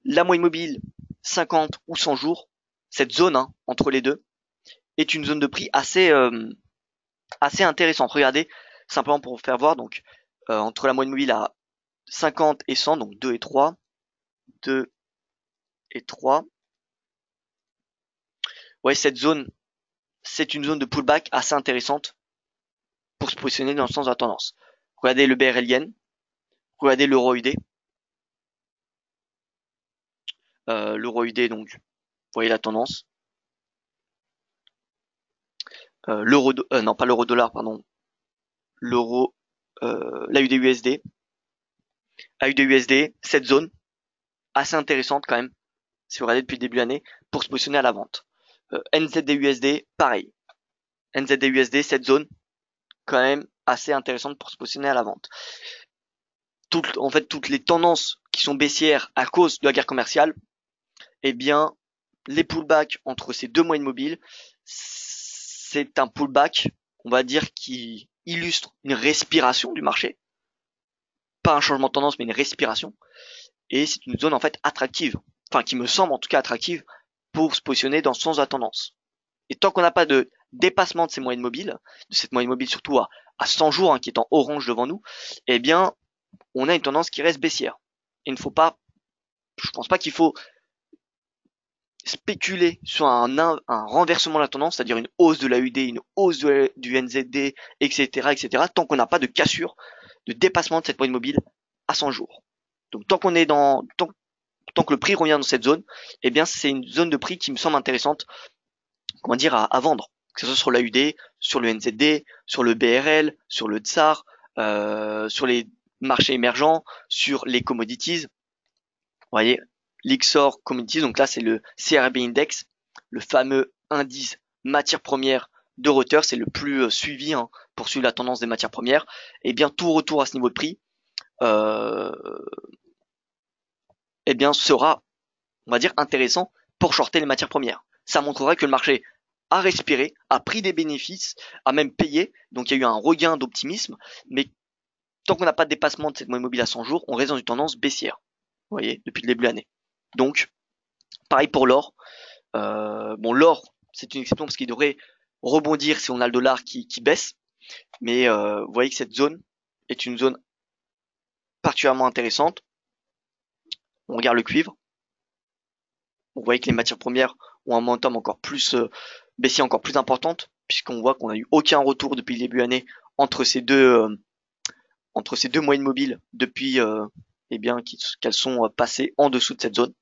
la moyenne mobile 50 ou 100 jours, cette zone entre les deux, est une zone de prix assez intéressante. Regardez, simplement pour vous faire voir, donc entre la moyenne mobile à 50 et 100, donc 2 et 3, 2 et 3. Ouais, cette zone, c'est une zone de pullback assez intéressante pour se positionner dans le sens de la tendance. Regardez le BRL Yen, regardez l'euro UD. L'euro UD, donc, vous voyez la tendance. Non pas l'euro dollar, pardon. L'euro, l'AUD USD. AUD USD, cette zone, assez intéressante quand même, si vous regardez depuis le début de l'année, pour se positionner à la vente. NZD USD, pareil. NZD USD, cette zone, quand même assez intéressante pour se positionner à la vente. En fait, toutes les tendances qui sont baissières à cause de la guerre commerciale, eh bien, les pullbacks entre ces deux moyennes mobiles, c'est un pullback, on va dire, qui illustre une respiration du marché. Pas un changement de tendance, mais une respiration. Et c'est une zone, en fait, attractive. Enfin, qui me semble, en tout cas, attractive pour se positionner dans le sens de la tendance. Et tant qu'on n'a pas de dépassement de ces moyennes mobiles, de cette moyenne mobile surtout à 100 jours, qui est en orange devant nous, eh bien, on a une tendance qui reste baissière. Il ne faut pas, je pense pas qu'il faut spéculer sur un renversement de la tendance, c'est-à-dire une hausse de l'AUD, une hausse du NZD, etc., tant qu'on n'a pas de cassure, de dépassement de cette moyenne mobile à 100 jours. Donc tant qu'on est tant que le prix revient dans cette zone, eh bien c'est une zone de prix qui me semble intéressante, comment dire, à vendre, que ce soit sur l'AUD, sur le NZD, sur le BRL, sur le Tsar, sur les marchés émergents, sur les commodities. Vous voyez, l'Ixor Commodities, donc là c'est le CRB Index, le fameux indice matières premières de Reuters, c'est le plus suivi pour suivre la tendance des matières premières. Et bien tout retour à ce niveau de prix, eh bien sera, on va dire, intéressant pour shorter les matières premières. Ça montrerait que le marché a respiré, a pris des bénéfices, a même payé, donc il y a eu un regain d'optimisme, mais tant qu'on n'a pas de dépassement de cette moyenne mobile à 100 jours, on reste dans une tendance baissière. Vous voyez, depuis le début de l'année. Donc, pareil pour l'or. Bon, l'or, c'est une exception parce qu'il devrait rebondir si on a le dollar qui baisse. Mais vous voyez que cette zone est une zone particulièrement intéressante. On regarde le cuivre. Vous voyez que les matières premières ont un momentum encore plus baissier, encore plus importante, puisqu'on voit qu'on n'a eu aucun retour depuis le début de l'année entre ces deux moyennes mobiles depuis qu'elles sont passées en dessous de cette zone.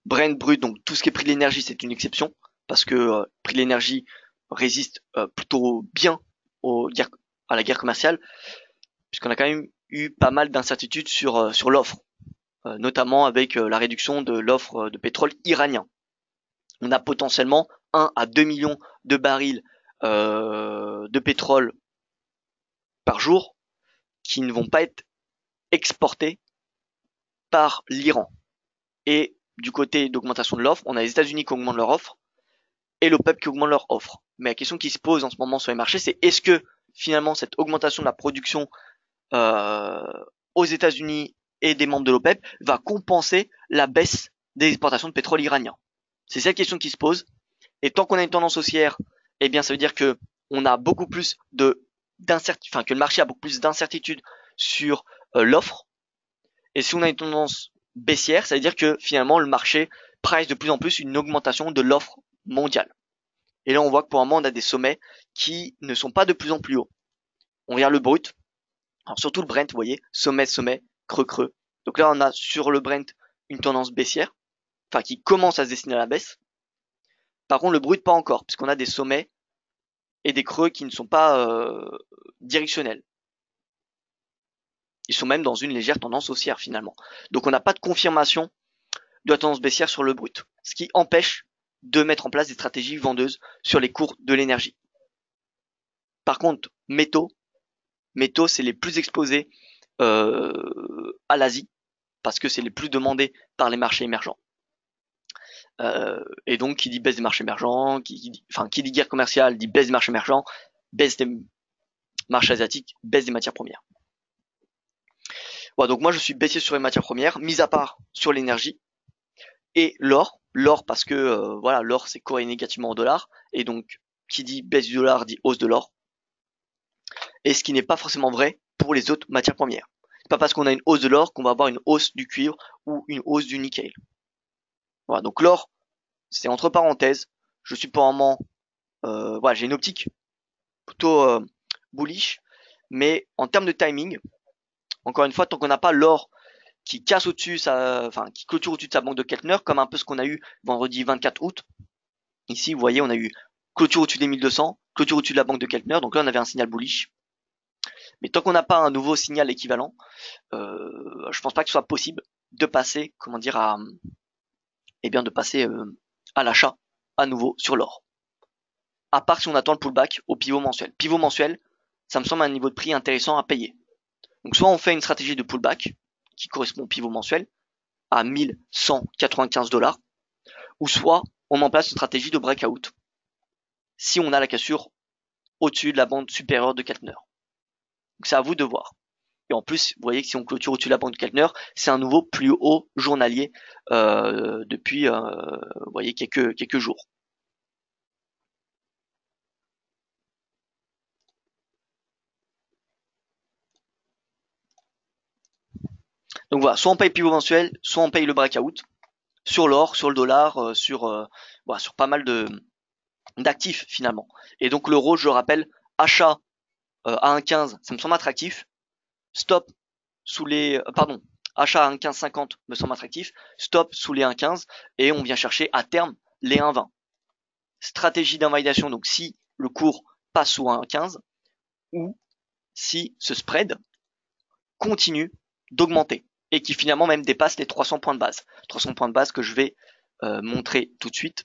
Brent brut, donc tout ce qui est prix de l'énergie, c'est une exception, parce que le prix de l'énergie résiste plutôt bien à la guerre commerciale, puisqu'on a quand même eu pas mal d'incertitudes sur l'offre, notamment avec la réduction de l'offre de pétrole iranien. On a potentiellement 1 à 2 millions de barils de pétrole par jour qui ne vont pas être exportés par l'Iran. Et du côté d'augmentation de l'offre, on a les États-Unis qui augmentent leur offre et l'OPEP qui augmente leur offre. Mais la question qui se pose en ce moment sur les marchés, c'est est-ce que finalement cette augmentation de la production aux États-Unis et des membres de l'OPEP va compenser la baisse des exportations de pétrole iranien? C'est cette question qui se pose. Et tant qu'on a une tendance haussière, eh bien, ça veut dire que on a beaucoup plus que le marché a beaucoup plus d'incertitudes sur l'offre. Et si on a une tendance baissière, ça veut dire que finalement le marché price de plus en plus une augmentation de l'offre mondiale. Et là, on voit que pour un moment, on a des sommets qui ne sont pas de plus en plus hauts. On regarde le brut. Alors surtout le Brent, vous voyez, sommet, sommet, creux, creux. Donc là, on a sur le Brent une tendance baissière, enfin qui commence à se dessiner à la baisse. Par contre, le brut pas encore, puisqu'on a des sommets et des creux qui ne sont pas directionnels. Ils sont même dans une légère tendance haussière finalement. Donc on n'a pas de confirmation de la tendance baissière sur le brut, ce qui empêche de mettre en place des stratégies vendeuses sur les cours de l'énergie. Par contre, métaux, c'est les plus exposés à l'Asie, parce que c'est les plus demandés par les marchés émergents. Et donc, qui dit baisse des marchés émergents, qui dit guerre commerciale, dit baisse des marchés émergents, baisse des marchés asiatiques, baisse des matières premières. Voilà, donc moi je suis baissier sur les matières premières, mis à part sur l'énergie et l'or. L'or parce que voilà, l'or c'est corrélé négativement au dollar, et donc qui dit baisse du dollar dit hausse de l'or. Et ce qui n'est pas forcément vrai pour les autres matières premières. C'est pas parce qu'on a une hausse de l'or qu'on va avoir une hausse du cuivre ou une hausse du nickel. Voilà, donc l'or, c'est entre parenthèses. Je suis pour un moment, voilà, j'ai une optique plutôt bullish, mais en termes de timing, encore une fois, tant qu'on n'a pas l'or qui casse au-dessus, qui clôture au-dessus de sa banque de Keltner, comme un peu ce qu'on a eu vendredi 24 août. Ici, vous voyez, on a eu clôture au-dessus des 1200, clôture au-dessus de la banque de Keltner, donc là on avait un signal bullish. Mais tant qu'on n'a pas un nouveau signal équivalent, je pense pas que ce soit possible de passer, de passer à l'achat à nouveau sur l'or. À part si on attend le pullback au pivot mensuel. Pivot mensuel, ça me semble un niveau de prix intéressant à payer. Donc soit on fait une stratégie de pullback qui correspond au pivot mensuel à 1195 $, ou soit on met en place une stratégie de breakout si on a la cassure au-dessus de la bande supérieure de Keltner. Donc c'est à vous de voir. Et en plus, vous voyez que si on clôture au-dessus de la bande de Keltner, c'est un nouveau plus haut journalier depuis vous voyez, quelques jours. Donc voilà, soit on paye pivot mensuel, soit on paye le breakout sur l'or, sur le dollar, sur pas mal d'actifs finalement. Et donc l'euro, je le rappelle, achat à 1,15, ça me semble attractif. Stop sous les achat à 1,1550 me semble attractif. Stop sous les 1,15 et on vient chercher à terme les 1,20. Stratégie d'invalidation, donc si le cours passe sous 1,15 ou si ce spread continue d'augmenter et qui finalement même dépasse les 300 points de base. 300 points de base que je vais montrer tout de suite.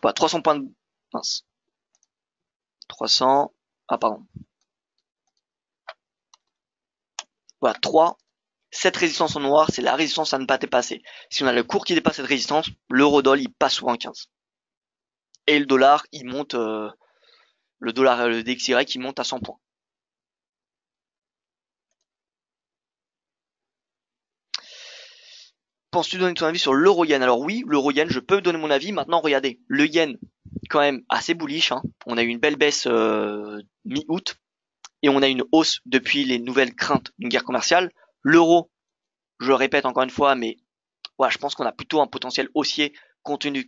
Voilà, 300 points de... Mince. 300... Ah pardon. Voilà, 3. Cette résistance en noir, c'est la résistance à ne pas dépasser. Si on a le cours qui dépasse cette résistance, l'eurodoll, il passe sous 1,15. et le dollar, il monte, le dollar, le DXY, il monte à 100 points. Penses-tu donner ton avis sur l'euro-yen? Alors oui, l'euro-yen, je peux donner mon avis. Maintenant, regardez, le yen, quand même assez bullish, hein. On a eu une belle baisse mi-août et on a une hausse depuis les nouvelles craintes d'une guerre commerciale. L'euro, je le répète encore une fois, mais voilà, je pense qu'on a plutôt un potentiel haussier compte tenu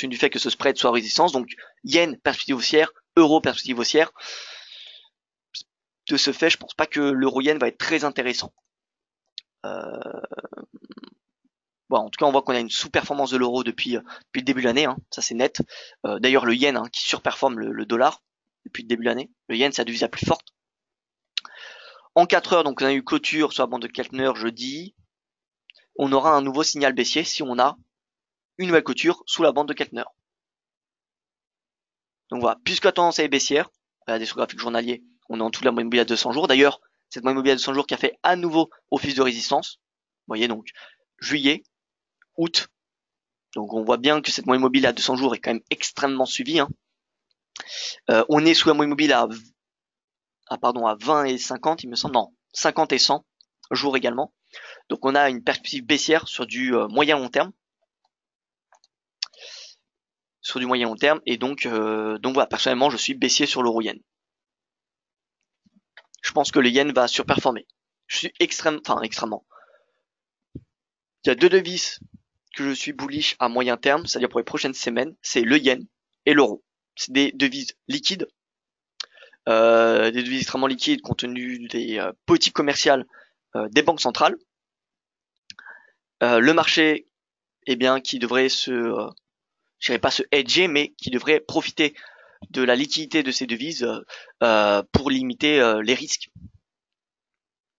du fait que ce spread soit en résistance. Donc yen, perspective haussière, euro, perspective haussière. De ce fait, je pense pas que l'euro-yen va être très intéressant. Bon, en tout cas, on voit qu'on a une sous-performance de l'euro depuis le début de l'année, hein, ça c'est net. D'ailleurs, le yen qui surperforme le dollar depuis le début de l'année. Le yen, c'est la devise la plus forte. En 4 heures, donc on a eu clôture sur la bande de Keltner jeudi. On aura un nouveau signal baissier si on a une nouvelle clôture sous la bande de Keltner. Donc voilà, puisque la tendance est baissière, regardez sur le graphique journalier, on est en dessous de la moyenne mobile à 200 jours. D'ailleurs, cette moyenne mobile à 200 jours qui a fait à nouveau office de résistance. Vous voyez donc, juillet, août. Donc on voit bien que cette moyenne mobile à 200 jours est quand même extrêmement suivie, hein. On est sous la moyenne mobile à 20 et 50, il me semble. Non, 50 et 100 jours également. Donc on a une perspective baissière sur du moyen long terme. Et donc voilà, personnellement je suis baissier sur l'euro-yen. Je pense que le yen va surperformer. Je suis extrêmement. Il y a deux devises que je suis bullish à moyen terme, c'est-à-dire pour les prochaines semaines, c'est le yen et l'euro. C'est des devises liquides, des devises extrêmement liquides compte tenu des politiques commerciales des banques centrales. Le marché, qui devrait je dirais pas se hedger, mais qui devrait profiter de la liquidité de ces devises pour limiter les risques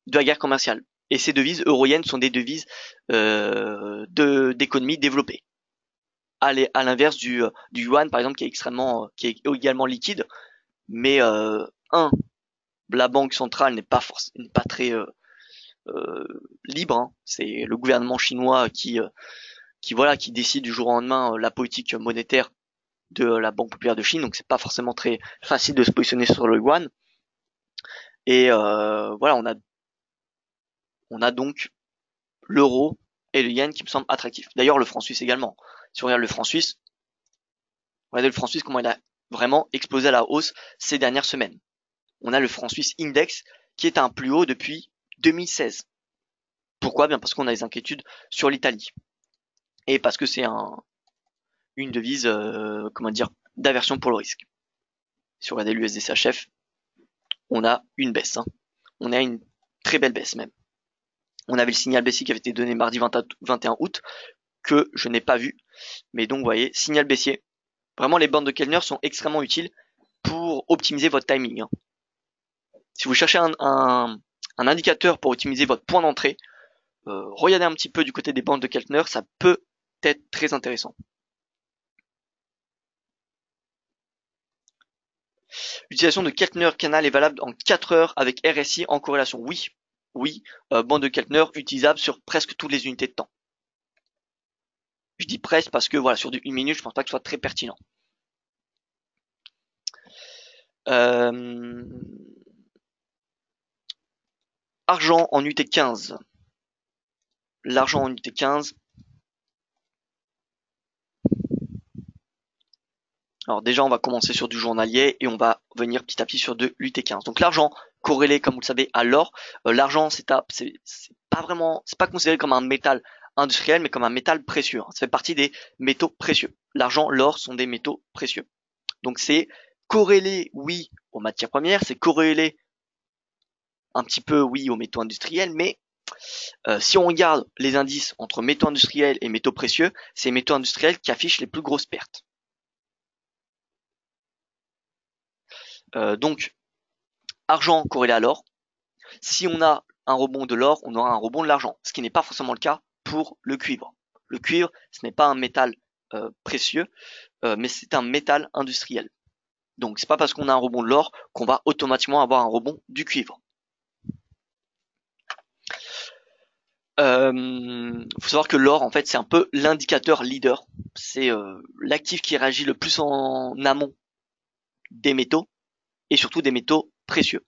de la guerre commerciale. Et ces devises euro-yen sont des devises d'économies développées. À l'inverse du yuan, par exemple, qui est également liquide, mais la banque centrale n'est pas très libre, hein. C'est le gouvernement chinois qui décide du jour au lendemain la politique monétaire de la Banque populaire de Chine, donc c'est pas forcément très facile de se positionner sur le yuan. Et voilà, on a donc l'euro et le yen qui me semblent attractifs. D'ailleurs, le franc suisse également. Si on regarde le franc suisse, regardez le franc suisse comment il a vraiment explosé à la hausse ces dernières semaines. On a le franc suisse index qui est à un plus haut depuis 2016. Pourquoi? Bien parce qu'on a des inquiétudes sur l'Italie et parce que c'est une devise, d'aversion pour le risque. Si on regarde l'USD-CHF, on a une baisse, hein. On a une très belle baisse même. On avait le signal baissier qui avait été donné mardi 21 août, que je n'ai pas vu. Mais donc, vous voyez, signal baissier. Vraiment, les bandes de Kellner sont extrêmement utiles pour optimiser votre timing, hein. Si vous cherchez un indicateur pour optimiser votre point d'entrée, regardez un petit peu du côté des bandes de Keltner, ça peut être très intéressant. L'utilisation de Keltner Canal est valable en 4 heures avec RSI en corrélation. Oui, bande de Keltner utilisable sur presque toutes les unités de temps. Je dis presque parce que voilà, sur du 1 minute, je pense pas que ce soit très pertinent. Argent en unité 15. L'argent en unité 15. Alors déjà, on va commencer sur du journalier et on va venir petit à petit sur de l'UT15. Donc l'argent corrélé, comme vous le savez, à l'or. L'argent, c'est pas considéré comme un métal industriel, mais comme un métal précieux, hein. Ça fait partie des métaux précieux. L'argent, l'or sont des métaux précieux. Donc c'est corrélé, oui, aux matières premières, c'est corrélé un petit peu, oui, aux métaux industriels, mais si on regarde les indices entre métaux industriels et métaux précieux, c'est les métaux industriels qui affichent les plus grosses pertes. Donc, argent corrélé à l'or. Si on a un rebond de l'or, on aura un rebond de l'argent, ce qui n'est pas forcément le cas pour le cuivre. Le cuivre, ce n'est pas un métal précieux, mais c'est un métal industriel. Donc, c'est pas parce qu'on a un rebond de l'or qu'on va automatiquement avoir un rebond du cuivre. Faut savoir que l'or, en fait, c'est un peu l'indicateur leader. C'est l'actif qui réagit le plus en amont des métaux et surtout des métaux précieux.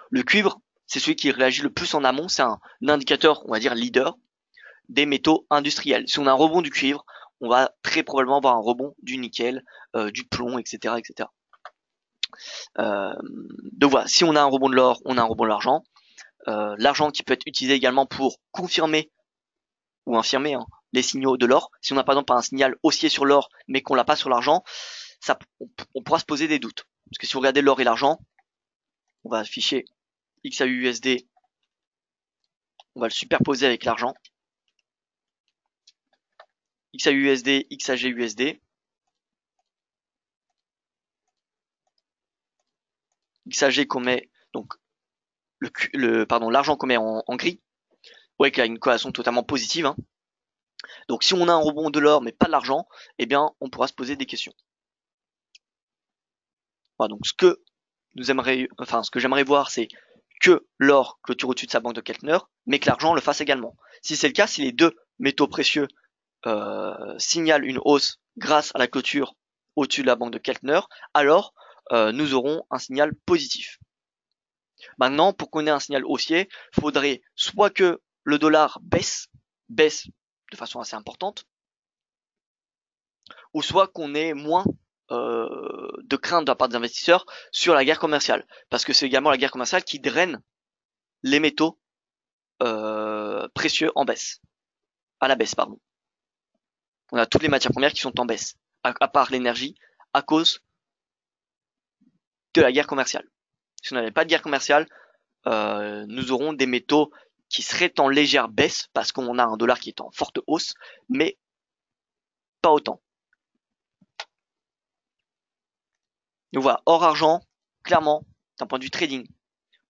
Le cuivre, c'est celui qui réagit le plus en amont. C'est un indicateur, on va dire, leader des métaux industriels. Si on a un rebond du cuivre, on va très probablement avoir un rebond du nickel, du plomb, etc., etc. Donc voilà, si on a un rebond de l'or, on a un rebond de l'argent. L'argent qui peut être utilisé également pour confirmer ou infirmer les signaux de l'or. Si on a par exemple un signal haussier sur l'or, mais qu'on l'a pas sur l'argent, on pourra se poser des doutes. Parce que si vous regardez l'or et l'argent, on va afficher XAUUSD, on va le superposer avec l'argent. XAUUSD, XAGUSD. XAG qu'on met, donc l'argent qu'on met en gris. Vous voyez qu'il y a une corrélation totalement positive. Hein. Donc si on a un rebond de l'or mais pas de l'argent, eh bien on pourra se poser des questions. Voilà, donc ce que j'aimerais voir, c'est que l'or clôture au-dessus de sa banque de Keltner, mais que l'argent le fasse également. Si c'est le cas, si les deux métaux précieux signalent une hausse grâce à la clôture au-dessus de la banque de Keltner, alors nous aurons un signal positif. Maintenant, pour qu'on ait un signal haussier, il faudrait soit que le dollar baisse de façon assez importante, ou soit qu'on ait moins de crainte de la part des investisseurs sur la guerre commerciale. Parce que c'est également la guerre commerciale qui draine les métaux précieux en baisse. À la baisse, pardon. On a toutes les matières premières qui sont en baisse, à part l'énergie, à cause de la guerre commerciale. Si on n'avait pas de guerre commerciale, nous aurons des métaux qui seraient en légère baisse, parce qu'on a un dollar qui est en forte hausse, mais pas autant. Donc voilà, or argent, clairement, d'un point de vue trading,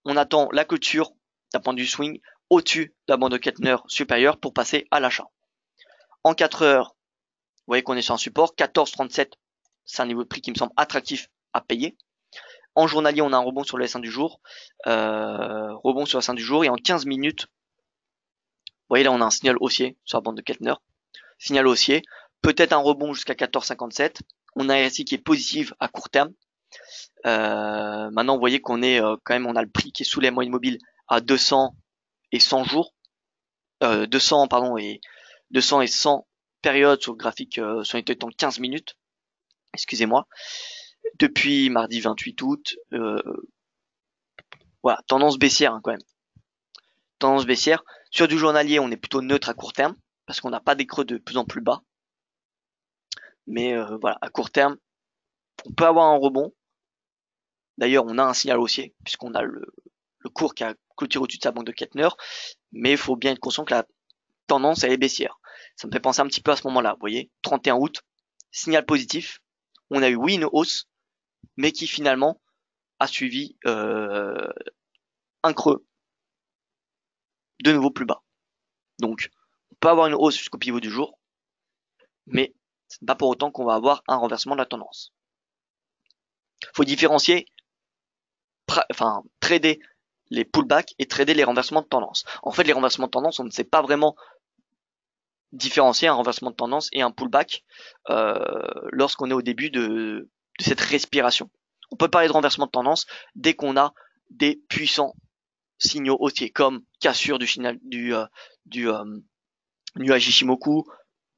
on attend la clôture, d'un point de vue swing, au-dessus de la bande de Keltner supérieure pour passer à l'achat. En 4 heures, vous voyez qu'on est sur un support, 14,37, c'est un niveau de prix qui me semble attractif à payer. En journalier, on a un rebond sur le S1 du jour, rebond sur le S1 du jour, et en 15 minutes, vous voyez là on a un signal haussier sur la bande de Keltner, signal haussier, peut-être un rebond jusqu'à 14,57, on a un RSI qui est positif à court terme. Maintenant, vous voyez qu'on est quand même, on a le prix qui est sous les moyennes mobiles à 200 et 100 jours, 200 pardon et 200 et 100 périodes sur le graphique sur une temps 15 minutes. Excusez-moi. Depuis mardi 28 août, voilà, tendance baissière hein, quand même. Tendance baissière. Sur du journalier, on est plutôt neutre à court terme parce qu'on n'a pas des creux de plus en plus bas. Mais voilà, à court terme, on peut avoir un rebond. D'ailleurs, on a un signal haussier puisqu'on a le cours qui a clôturé au-dessus de sa banque de Keltner, mais il faut bien être conscient que la tendance elle est baissière. Ça me fait penser un petit peu à ce moment-là, vous voyez, 31 août, signal positif, on a eu oui une hausse, mais qui finalement a suivi un creux de nouveau plus bas. Donc, on peut avoir une hausse jusqu'au pivot du jour, mais ce n'est pas pour autant qu'on va avoir un renversement de la tendance. Il faut différencier, trader les pullbacks et trader les renversements de tendance. En fait, les renversements de tendance, on ne sait pas vraiment différencier un renversement de tendance et un pullback lorsqu'on est au début de cette respiration. On peut parler de renversement de tendance dès qu'on a des puissants signaux haussiers comme cassure du nuage Ishimoku,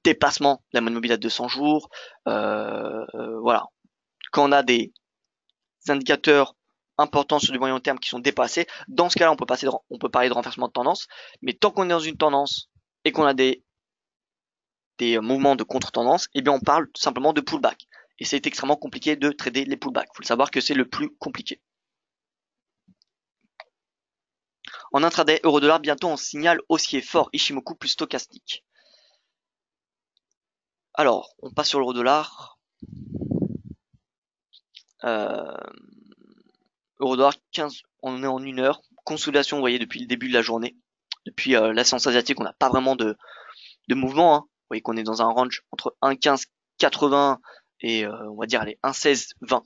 dépassement de la moyenne mobile à 200 jours, voilà. Quand on a des indicateurs importants sur du moyen terme qui sont dépassés, dans ce cas-là, on peut parler de renversement de tendance, mais tant qu'on est dans une tendance et qu'on a des mouvements de contre-tendance, eh bien on parle tout simplement de pullback. Et c'est extrêmement compliqué de trader les pullbacks. Il faut le savoir que c'est le plus compliqué. En intraday, euro-dollar, bientôt on signale haussier fort Ishimoku plus stochastique. Alors, on passe sur l'euro-dollar. Euro-dollar 15, on est en 1 heure. Consolidation, vous voyez, depuis le début de la journée. Depuis la séance asiatique, on n'a pas vraiment de mouvement. Hein. Vous voyez qu'on est dans un range entre 1,1580 et on va dire allez 1,1620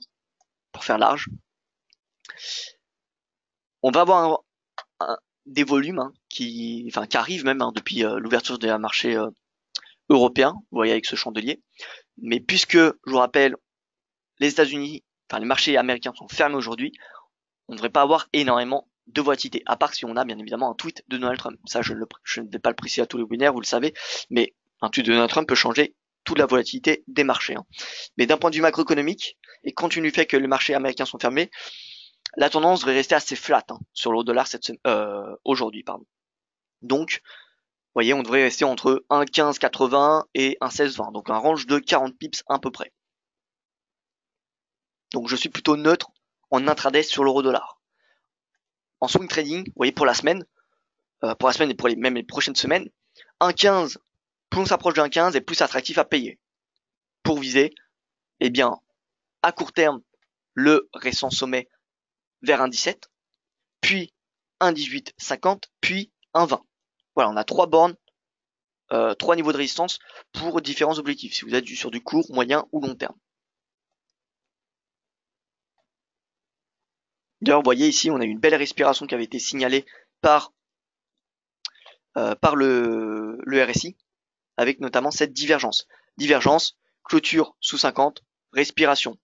pour faire large. On va avoir des volumes, hein, qui arrive même hein, depuis l'ouverture des marchés européens, vous voyez avec ce chandelier. Mais puisque, je vous rappelle, les États-Unis, les marchés américains sont fermés aujourd'hui, on ne devrait pas avoir énormément de volatilité, à part si on a bien évidemment un tweet de Donald Trump. Ça, je ne vais pas le préciser à tous les webinaires, vous le savez, mais un tweet de Donald Trump peut changer toute la volatilité des marchés. Hein. Mais d'un point de vue macroéconomique, et compte tenu du fait que les marchés américains sont fermés, la tendance devrait rester assez flat hein, sur l'euro-dollar aujourd'hui. Donc, vous voyez, on devrait rester entre 1,1580 et 1,1620, donc un range de 40 pips à peu près. Donc je suis plutôt neutre en intraday sur l'euro-dollar. En swing trading, vous voyez, pour la semaine et pour même les prochaines semaines, 1,15, plus on s'approche de 1,15 et plus c'est attractif à payer. Pour viser, eh bien, à court terme, le récent sommet vers 1,17, puis 1,1850, puis 1,20. Voilà, on a 3 bornes, 3 niveaux de résistance pour différents objectifs, si vous êtes sur du court, moyen ou long terme. D'ailleurs, vous voyez ici, on a une belle respiration qui avait été signalée par le RSI, avec notamment cette divergence. Divergence, clôture sous 50, respiration.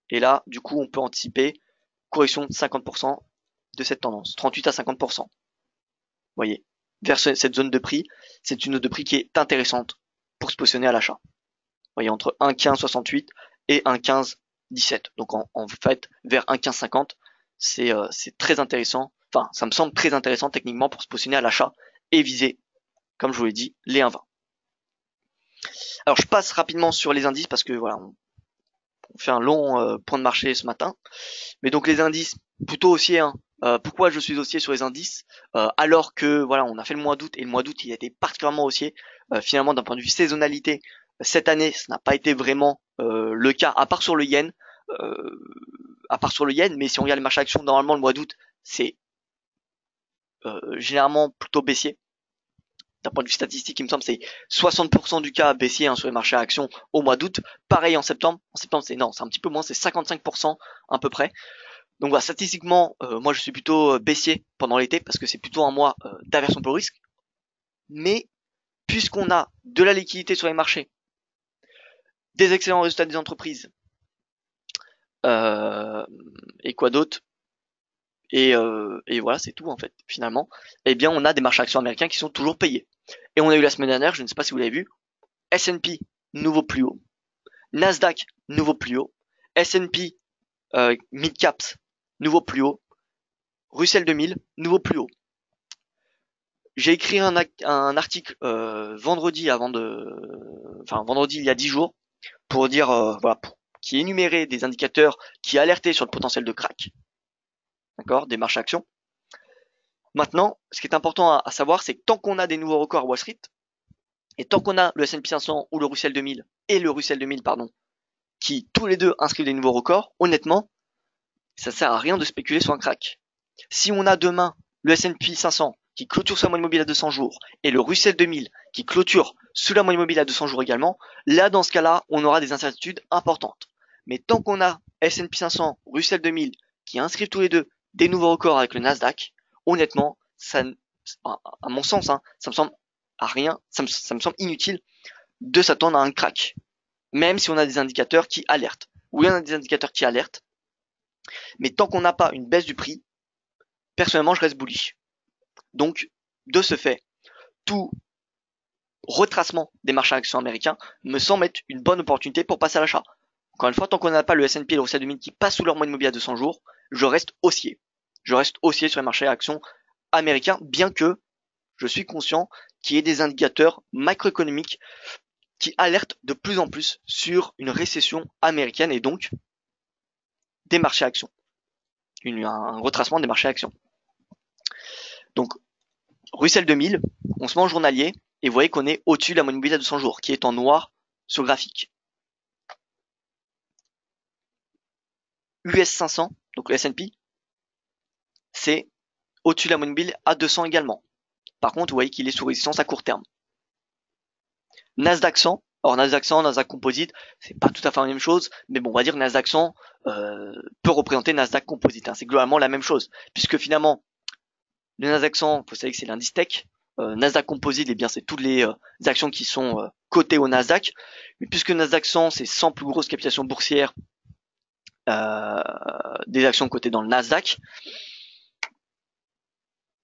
Et là, du coup, on peut anticiper correction de 50% de cette tendance, 38 à 50%. Vous voyez, vers cette zone de prix, c'est une zone de prix qui est intéressante pour se positionner à l'achat. Vous voyez, entre 1,1568 et 1,1517. Donc en fait, vers 1,1550, c'est très intéressant. Enfin, ça me semble très intéressant techniquement pour se positionner à l'achat et viser, comme je vous l'ai dit, les 1,20. Alors je passe rapidement sur les indices parce que voilà, on fait un long point de marché ce matin. Mais donc les indices plutôt haussiers. Hein. Pourquoi je suis haussier sur les indices alors que voilà, on a fait le mois d'août et le mois d'août il a été particulièrement haussier. Finalement, d'un point de vue saisonnalité, cette année, ça n'a pas été vraiment le cas, à part sur le yen. Mais si on regarde les marchés actions, normalement le mois d'août, c'est généralement plutôt baissier. D'un point de vue statistique, il me semble c'est 60% du cas baissier hein, sur les marchés à actions au mois d'août. Pareil en septembre. En septembre, c'est un petit peu moins, c'est 55% à peu près. Donc voilà, statistiquement, moi je suis plutôt baissier pendant l'été parce que c'est plutôt un mois d'aversion pour le risque. Mais puisqu'on a de la liquidité sur les marchés, des excellents résultats des entreprises, et quoi d'autre et voilà, c'est tout en fait, finalement. Eh bien, on a des marchés actions américains qui sont toujours payés. Et on a eu la semaine dernière, je ne sais pas si vous l'avez vu, S&P, nouveau plus haut. Nasdaq, nouveau plus haut. S&P Mid Caps, nouveau plus haut. Russell 2000, nouveau plus haut. J'ai écrit un article vendredi il y a 10 jours pour dire qui énumérait des indicateurs qui alertaient sur le potentiel de crack, d'accord, des marchés actions. Maintenant, ce qui est important à savoir, c'est que tant qu'on a des nouveaux records à Wall Street et tant qu'on a le S&P 500 ou le Russell 2000 et le Russell 2000 qui tous les deux inscrivent des nouveaux records, honnêtement, ça sert à rien de spéculer sur un crack. Si on a demain le S&P 500 qui clôture sur la moyenne mobile à 200 jours et le Russell 2000 qui clôture sous la moyenne mobile à 200 jours également, là dans ce cas-là, on aura des incertitudes importantes. Mais tant qu'on a S&P 500, Russell 2000 qui inscrivent tous les deux des nouveaux records avec le Nasdaq, honnêtement, ça, à mon sens, hein, ça me semble à rien, ça me semble inutile de s'attendre à un crack. Même si on a des indicateurs qui alertent. Oui, on a des indicateurs qui alertent. Mais tant qu'on n'a pas une baisse du prix, personnellement, je reste bullish. Donc, de ce fait, tout retracement des marchés actions américains me semble être une bonne opportunité pour passer à l'achat. Encore une fois, tant qu'on n'a pas le S&P et le Russell 2000 qui passent sous leur moyenne mobile à 200 jours, je reste haussier. Je reste haussier sur les marchés actions américains, bien que je suis conscient qu'il y ait des indicateurs macroéconomiques qui alertent de plus en plus sur une récession américaine et donc des marchés actions. Un retracement des marchés actions. Donc, Russell 2000, on se met en journalier et vous voyez qu'on est au-dessus de la moyenne mobile à 200 jours qui est en noir sur le graphique. US 500, donc le S&P, c'est au-dessus de la moyenne mobile à 200 également. Par contre, vous voyez qu'il est sous résistance à court terme. Nasdaq 100, alors Nasdaq 100, Nasdaq Composite, c'est pas tout à fait la même chose, mais bon, on va dire que Nasdaq 100 peut représenter Nasdaq Composite. Hein. C'est globalement la même chose, puisque finalement, Le Nasdaq 100, vous savez que c'est l'indice tech. Nasdaq Composite, eh bien c'est toutes les actions qui sont cotées au Nasdaq. Mais puisque Nasdaq 100, c'est 100 plus grosses capitalisations boursières des actions cotées dans le Nasdaq,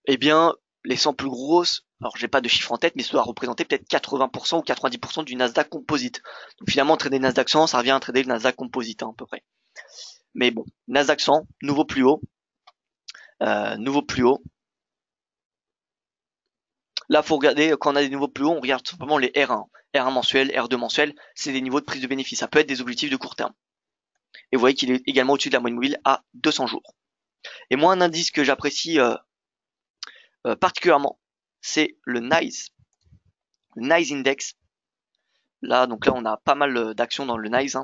eh bien les 100 plus grosses, alors j'ai pas de chiffre en tête, mais ça doit représenter peut-être 80% ou 90% du Nasdaq Composite. Donc finalement, trader le Nasdaq 100, ça revient à trader le Nasdaq Composite à peu près. Mais bon, Nasdaq 100, nouveau plus haut. Nouveau plus haut. Là, faut regarder, quand on a des niveaux plus hauts, on regarde tout simplement les R1. R1 mensuel, R2 mensuel, c'est des niveaux de prise de bénéfice. Ça peut être des objectifs de court terme. Et vous voyez qu'il est également au-dessus de la moyenne mobile à 200 jours. Et moi, un indice que j'apprécie particulièrement, c'est le NICE. Le NICE Index. Là, donc là, on a pas mal d'actions dans le NICE.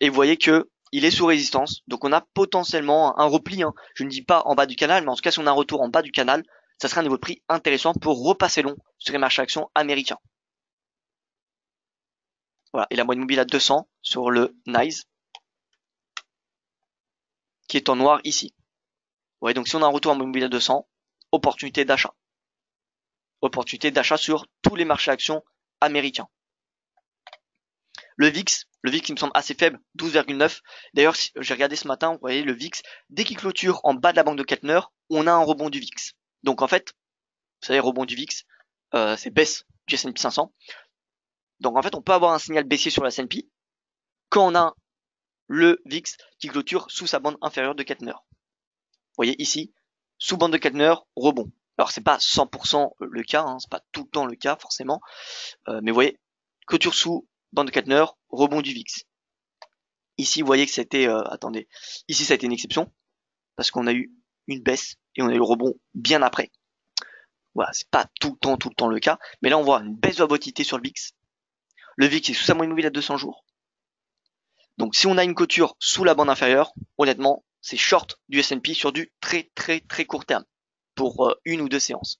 Et vous voyez que il est sous résistance. Donc on a potentiellement un repli. Je ne dis pas en bas du canal, mais en tout cas, si on a un retour en bas du canal, ça serait un niveau de prix intéressant pour repasser long sur les marchés actions américains. Voilà, et la moyenne mobile à 200 sur le NICE, qui est en noir ici. Ouais, donc si on a un retour en moyenne mobile à 200, opportunité d'achat. Opportunité d'achat sur tous les marchés actions américains. Le VIX il me semble assez faible, 12,9. D'ailleurs, si j'ai regardé ce matin, vous voyez le VIX, dès qu'il clôture en bas de la banque de Keltner, on a un rebond du VIX. Donc en fait, vous savez, rebond du VIX, c'est baisse du S&P 500. Donc en fait, on peut avoir un signal baissier sur la S&P quand on a le VIX qui clôture sous sa bande inférieure de Keltner. Vous voyez ici, sous bande de Keltner, rebond. Alors c'est pas 100% le cas, c'est pas tout le temps le cas forcément, mais vous voyez, clôture sous bande de Keltner, rebond du VIX. Ici, vous voyez que c'était, attendez, ici ça a été une exception parce qu'on a eu une baisse et on a eu le rebond bien après. Voilà, c'est pas tout le temps le cas, mais là on voit une baisse de la volatilité sur le VIX. Le VIX est sous sa moyenne mobile à 200 jours. Donc si on a une clôture sous la bande inférieure, honnêtement, c'est short du S&P sur du très court terme pour une ou deux séances.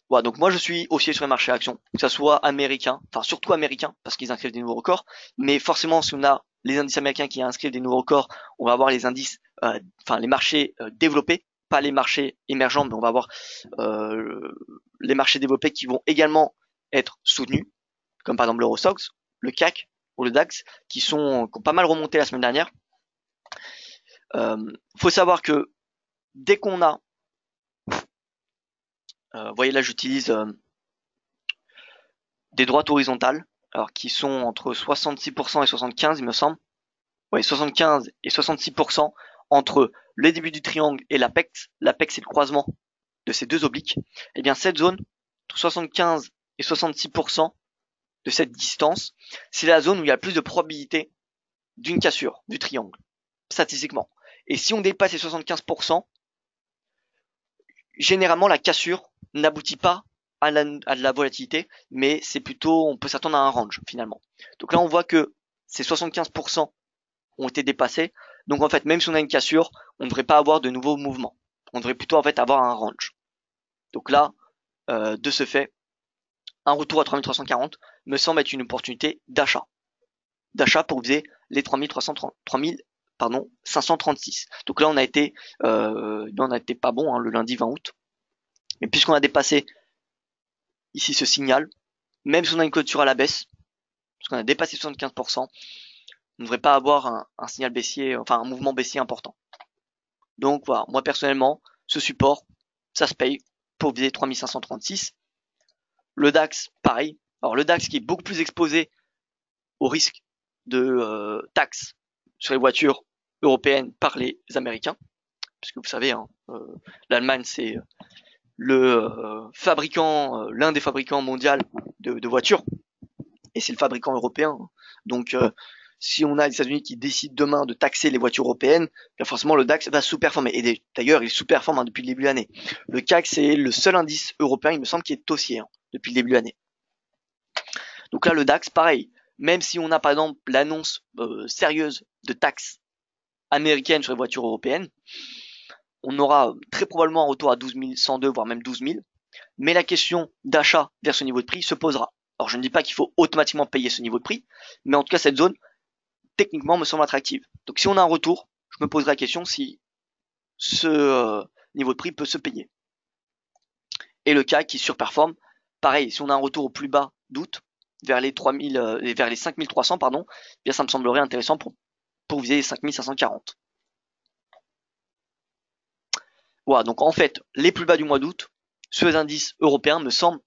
Voilà, donc moi je suis haussier sur les marchés actions, que ça soit américain, enfin surtout américain parce qu'ils inscrivent des nouveaux records, mais forcément si on a les indices américains qui inscrivent des nouveaux records, on va avoir les indices, les marchés développés, pas les marchés émergents, mais on va avoir les marchés développés qui vont également être soutenus, comme par exemple l'Eurostoxx, le CAC ou le DAX, qui ont pas mal remonté la semaine dernière. Faut savoir que dès qu'on a, vous voyez là j'utilise des droites horizontales, alors qui sont entre 66% et 75 il me semble. Ouais, 75 et 66% entre le début du triangle et l'apex. L'apex c'est le croisement de ces deux obliques. Et bien cette zone, entre 75 et 66% de cette distance, c'est la zone où il y a le plus de probabilité d'une cassure du triangle, statistiquement. Et si on dépasse les 75%, généralement la cassure n'aboutit pas à de la volatilité, mais c'est plutôt, on peut s'attendre à un range finalement. Donc là on voit que ces 75% ont été dépassés, donc en fait même si on a une cassure, on ne devrait pas avoir de nouveaux mouvements. On devrait plutôt en fait avoir un range. Donc là, de ce fait, un retour à 3340 me semble être une opportunité d'achat. D'achat pour viser les 536. Donc là on a été pas bon le lundi 20 août. Mais puisqu'on a dépassé ici ce signal, même si on a une clôture à la baisse, parce qu'on a dépassé 75%, on ne devrait pas avoir un signal baissier, enfin un mouvement baissier important. Donc voilà, moi personnellement, ce support, ça se paye pour viser 3536. Le DAX, pareil. Alors le DAX qui est beaucoup plus exposé au risque de taxes sur les voitures européennes par les Américains, puisque vous savez, l'Allemagne c'est le fabricant, l'un des fabricants mondiaux de voitures, et c'est le fabricant européen. Donc si on a les États-Unis qui décident demain de taxer les voitures européennes, bien forcément le DAX va sous-performer. Et d'ailleurs, il sous-performe depuis le début de l'année. Le CAC, c'est le seul indice européen, il me semble, qui est haussier depuis le début de l'année. Donc là, le DAX, pareil. Même si on a par exemple l'annonce sérieuse de taxes américaines sur les voitures européennes, on aura très probablement un retour à 12 102, voire même 12 000. Mais la question d'achat vers ce niveau de prix se posera. Alors je ne dis pas qu'il faut automatiquement payer ce niveau de prix, mais en tout cas cette zone, techniquement, me semble attractive. Donc si on a un retour, je me poserai la question si ce niveau de prix peut se payer. Et le CAC qui surperforme, pareil, si on a un retour au plus bas d'août, vers les 5300, pardon, bien ça me semblerait intéressant pour viser les 5540. Voilà, donc en fait, les plus bas du mois d'août, sur les indices européens, me semblent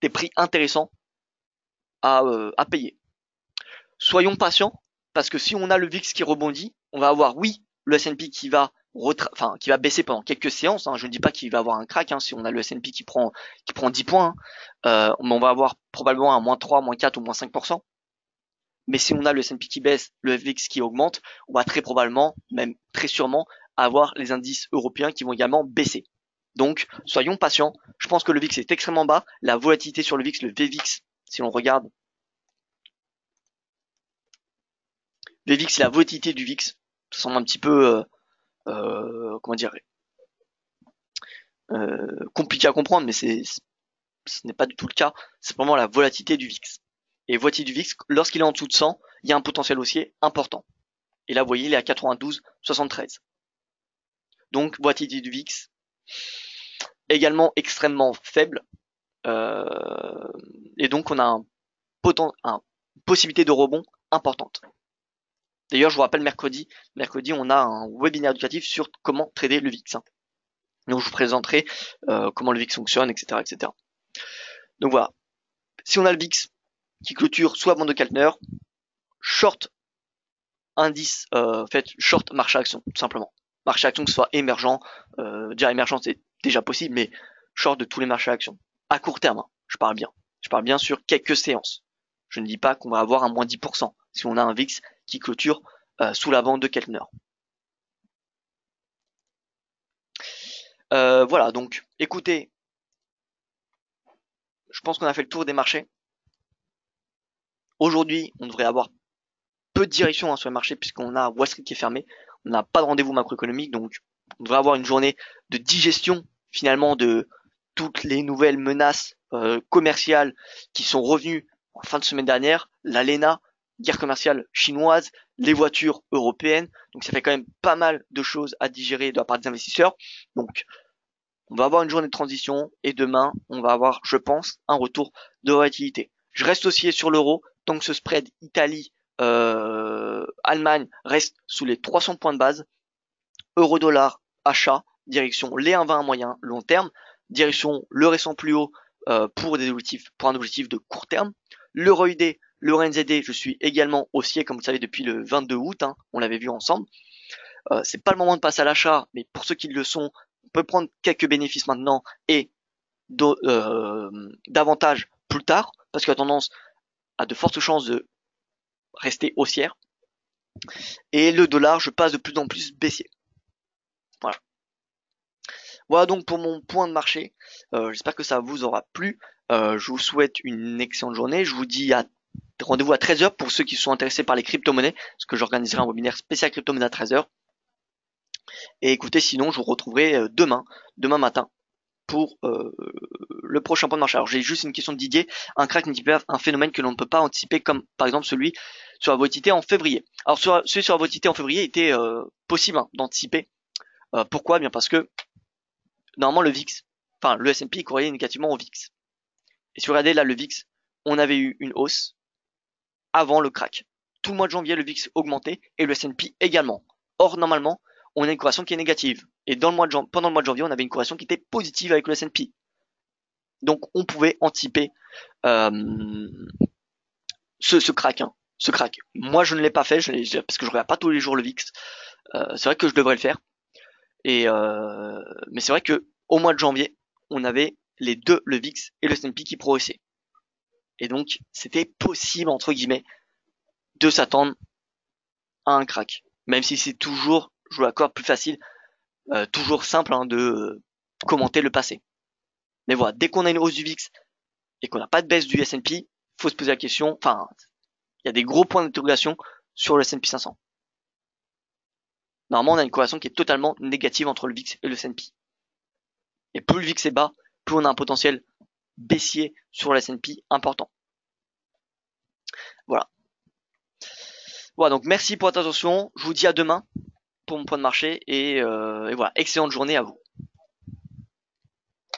des prix intéressants à payer. Soyons patients, parce que si on a le VIX qui rebondit, on va avoir, oui, le S&P qui va baisser pendant quelques séances. Je ne dis pas qu'il va avoir un crack, si on a le S&P qui prend 10 points, mais on va avoir probablement un -3, -4 ou -5%. Mais si on a le S&P qui baisse, le VIX qui augmente, on va très probablement, même très sûrement, avoir les indices européens qui vont également baisser. Donc, soyons patients. Je pense que le VIX est extrêmement bas. La volatilité sur le VIX, le VVIX, si on regarde, VVIX, c'est la volatilité du VIX. Ça semble un petit peu, comment dire, compliqué à comprendre, mais ce n'est pas du tout le cas. C'est vraiment la volatilité du VIX. Et volatilité du VIX, lorsqu'il est en dessous de 100, il y a un potentiel haussier important. Et là, vous voyez, il est à 92,73. Donc, volatilité du VIX également extrêmement faible. Et donc, on a une possibilité de rebond importante. D'ailleurs, je vous rappelle, mercredi, on a un webinaire éducatif sur comment trader le VIX. Donc, je vous présenterai comment le VIX fonctionne, etc., etc. Donc voilà. Si on a le VIX qui clôture soit bande de Keltner, short indice, short marché action, tout simplement. Marché action que ce soit émergent, déjà émergent c'est déjà possible, mais short de tous les marchés actions. À court terme, je parle bien. Je parle bien sur quelques séances. Je ne dis pas qu'on va avoir un -10% si on a un VIX qui clôture sous la bande de Keltner. Voilà, donc écoutez, je pense qu'on a fait le tour des marchés. Aujourd'hui, on devrait avoir peu de direction sur le marché puisqu'on a Wall Street qui est fermé. On n'a pas de rendez-vous macroéconomique, donc on devrait avoir une journée de digestion finalement de toutes les nouvelles menaces commerciales qui sont revenues en fin de semaine dernière, l'ALENA, guerre commerciale chinoise, les voitures européennes. Donc ça fait quand même pas mal de choses à digérer de la part des investisseurs. Donc on va avoir une journée de transition et demain on va avoir, je pense, un retour de volatilité. Je reste aussi sur l'euro tant que ce spread Italie Allemagne reste sous les 300 points de base. Euro-dollar achat, direction les 1,20 moyen long terme, direction le récent plus haut pour un objectif de court terme. L'euro UD, l'euro NZD, je suis également haussier comme vous le savez depuis le 22 août, on l'avait vu ensemble. C'est pas le moment de passer à l'achat, mais pour ceux qui le sont, on peut prendre quelques bénéfices maintenant et davantage plus tard, parce qu'il y a tendance à de fortes chances de rester haussière. Et le dollar, je passe de plus en plus baissier. Voilà. Voilà donc pour mon point de marché. J'espère que ça vous aura plu. Je vous souhaite une excellente journée. Je vous dis rendez-vous à 13h pour ceux qui sont intéressés par les crypto-monnaies, parce que j'organiserai un webinaire spécial crypto-monnaies à 13h. Et écoutez, sinon, je vous retrouverai demain matin, pour le prochain point de marché. Alors j'ai juste une question de Didier. Un crack n'est pas un phénomène que l'on ne peut pas anticiper, comme par exemple celui sur la volatilité en février. Alors celui sur la volatilité en février était possible d'anticiper. Pourquoi? Bien parce que normalement le VIX, enfin le S&P corrélait négativement au VIX. Et si vous regardez là le VIX, on avait eu une hausse avant le crack. Tout le mois de janvier, le VIX augmentait et le S&P également. Or normalement, on a une corrélation qui est négative. Et pendant le mois de janvier, on avait une corrélation qui était positive avec le S&P. Donc on pouvait anticiper ce crack. Ce crack. Moi je ne l'ai pas fait, parce que je regarde pas tous les jours le VIX. C'est vrai que je devrais le faire. Mais c'est vrai que au mois de janvier, on avait les deux, le VIX et le S&P qui progressaient. Et donc c'était possible entre guillemets de s'attendre à un crack. Même si c'est toujours, je vous l'accorde, plus facile, toujours simple de commenter le passé. Mais voilà, dès qu'on a une hausse du VIX et qu'on n'a pas de baisse du S&P, faut se poser la question, enfin, il y a des gros points d'interrogation sur le S&P 500. Normalement, on a une corrélation qui est totalement négative entre le VIX et le S&P. Et plus le VIX est bas, plus on a un potentiel baissier sur le S&P important. Voilà. Voilà, donc merci pour votre attention. Je vous dis à demain pour mon point de marché et voilà, excellente journée à vous.